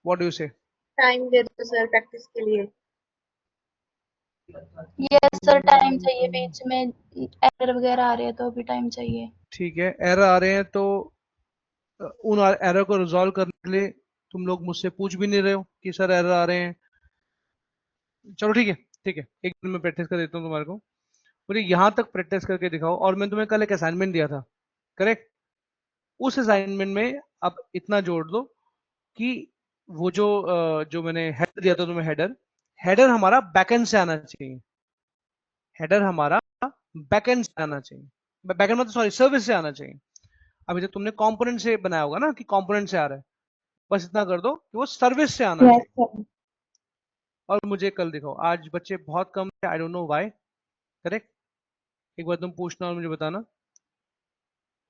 व्हाट डू यू से? टाइम दे दो सर प्रैक्टिस के लिए। यस सर, टाइम चाहिए, बीच में एरर वगैरह आ रहे हैं तो अभी टाइम चाहिए। ठीक है, एरर आ रहे हैं तो उन एरर को रिजॉल्व करने के लिए तुम लोग मुझसे पूछ भी नहीं रहे हो कि सर एरर आ रहे हैं। चलो ठीक है, ठीक है, एक दिन में प्रैक्टिस कर देता हूँ तुम्हारे को। मुझे यहाँ तक प्रैक्टिस करके दिखाओ। और मैं तुम्हें कल एक असाइनमेंट दिया था, करेक्ट। उस असाइनमेंट में अब इतना जोड़ दो कि वो जो मैंने हेडर दिया था तुम्हें, हेडर हेडर हमारा बैकएंड से आना चाहिए। हेडर हमारा बैकएंड से आना चाहिए, बैकएंड मतलब सॉरी सर्विस से आना चाहिए। अभी तक तुमने कंपोनेंट से बनाया होगा ना कि कंपोनेंट से आ रहा है, बस इतना कर दो कि वो सर्विस से आना Yes, चाहिए। sir. और मुझे कल दिखाओ। आज बच्चे बहुत कम थे, I don't know why, correct. एक बार तुम पूछना और मुझे बताना।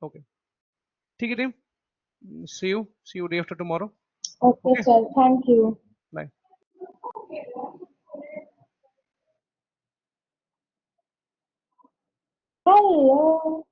ओके, ठीक है team, see you day after tomorrow. Okay, okay, sir. Thank you. Bye. Hello.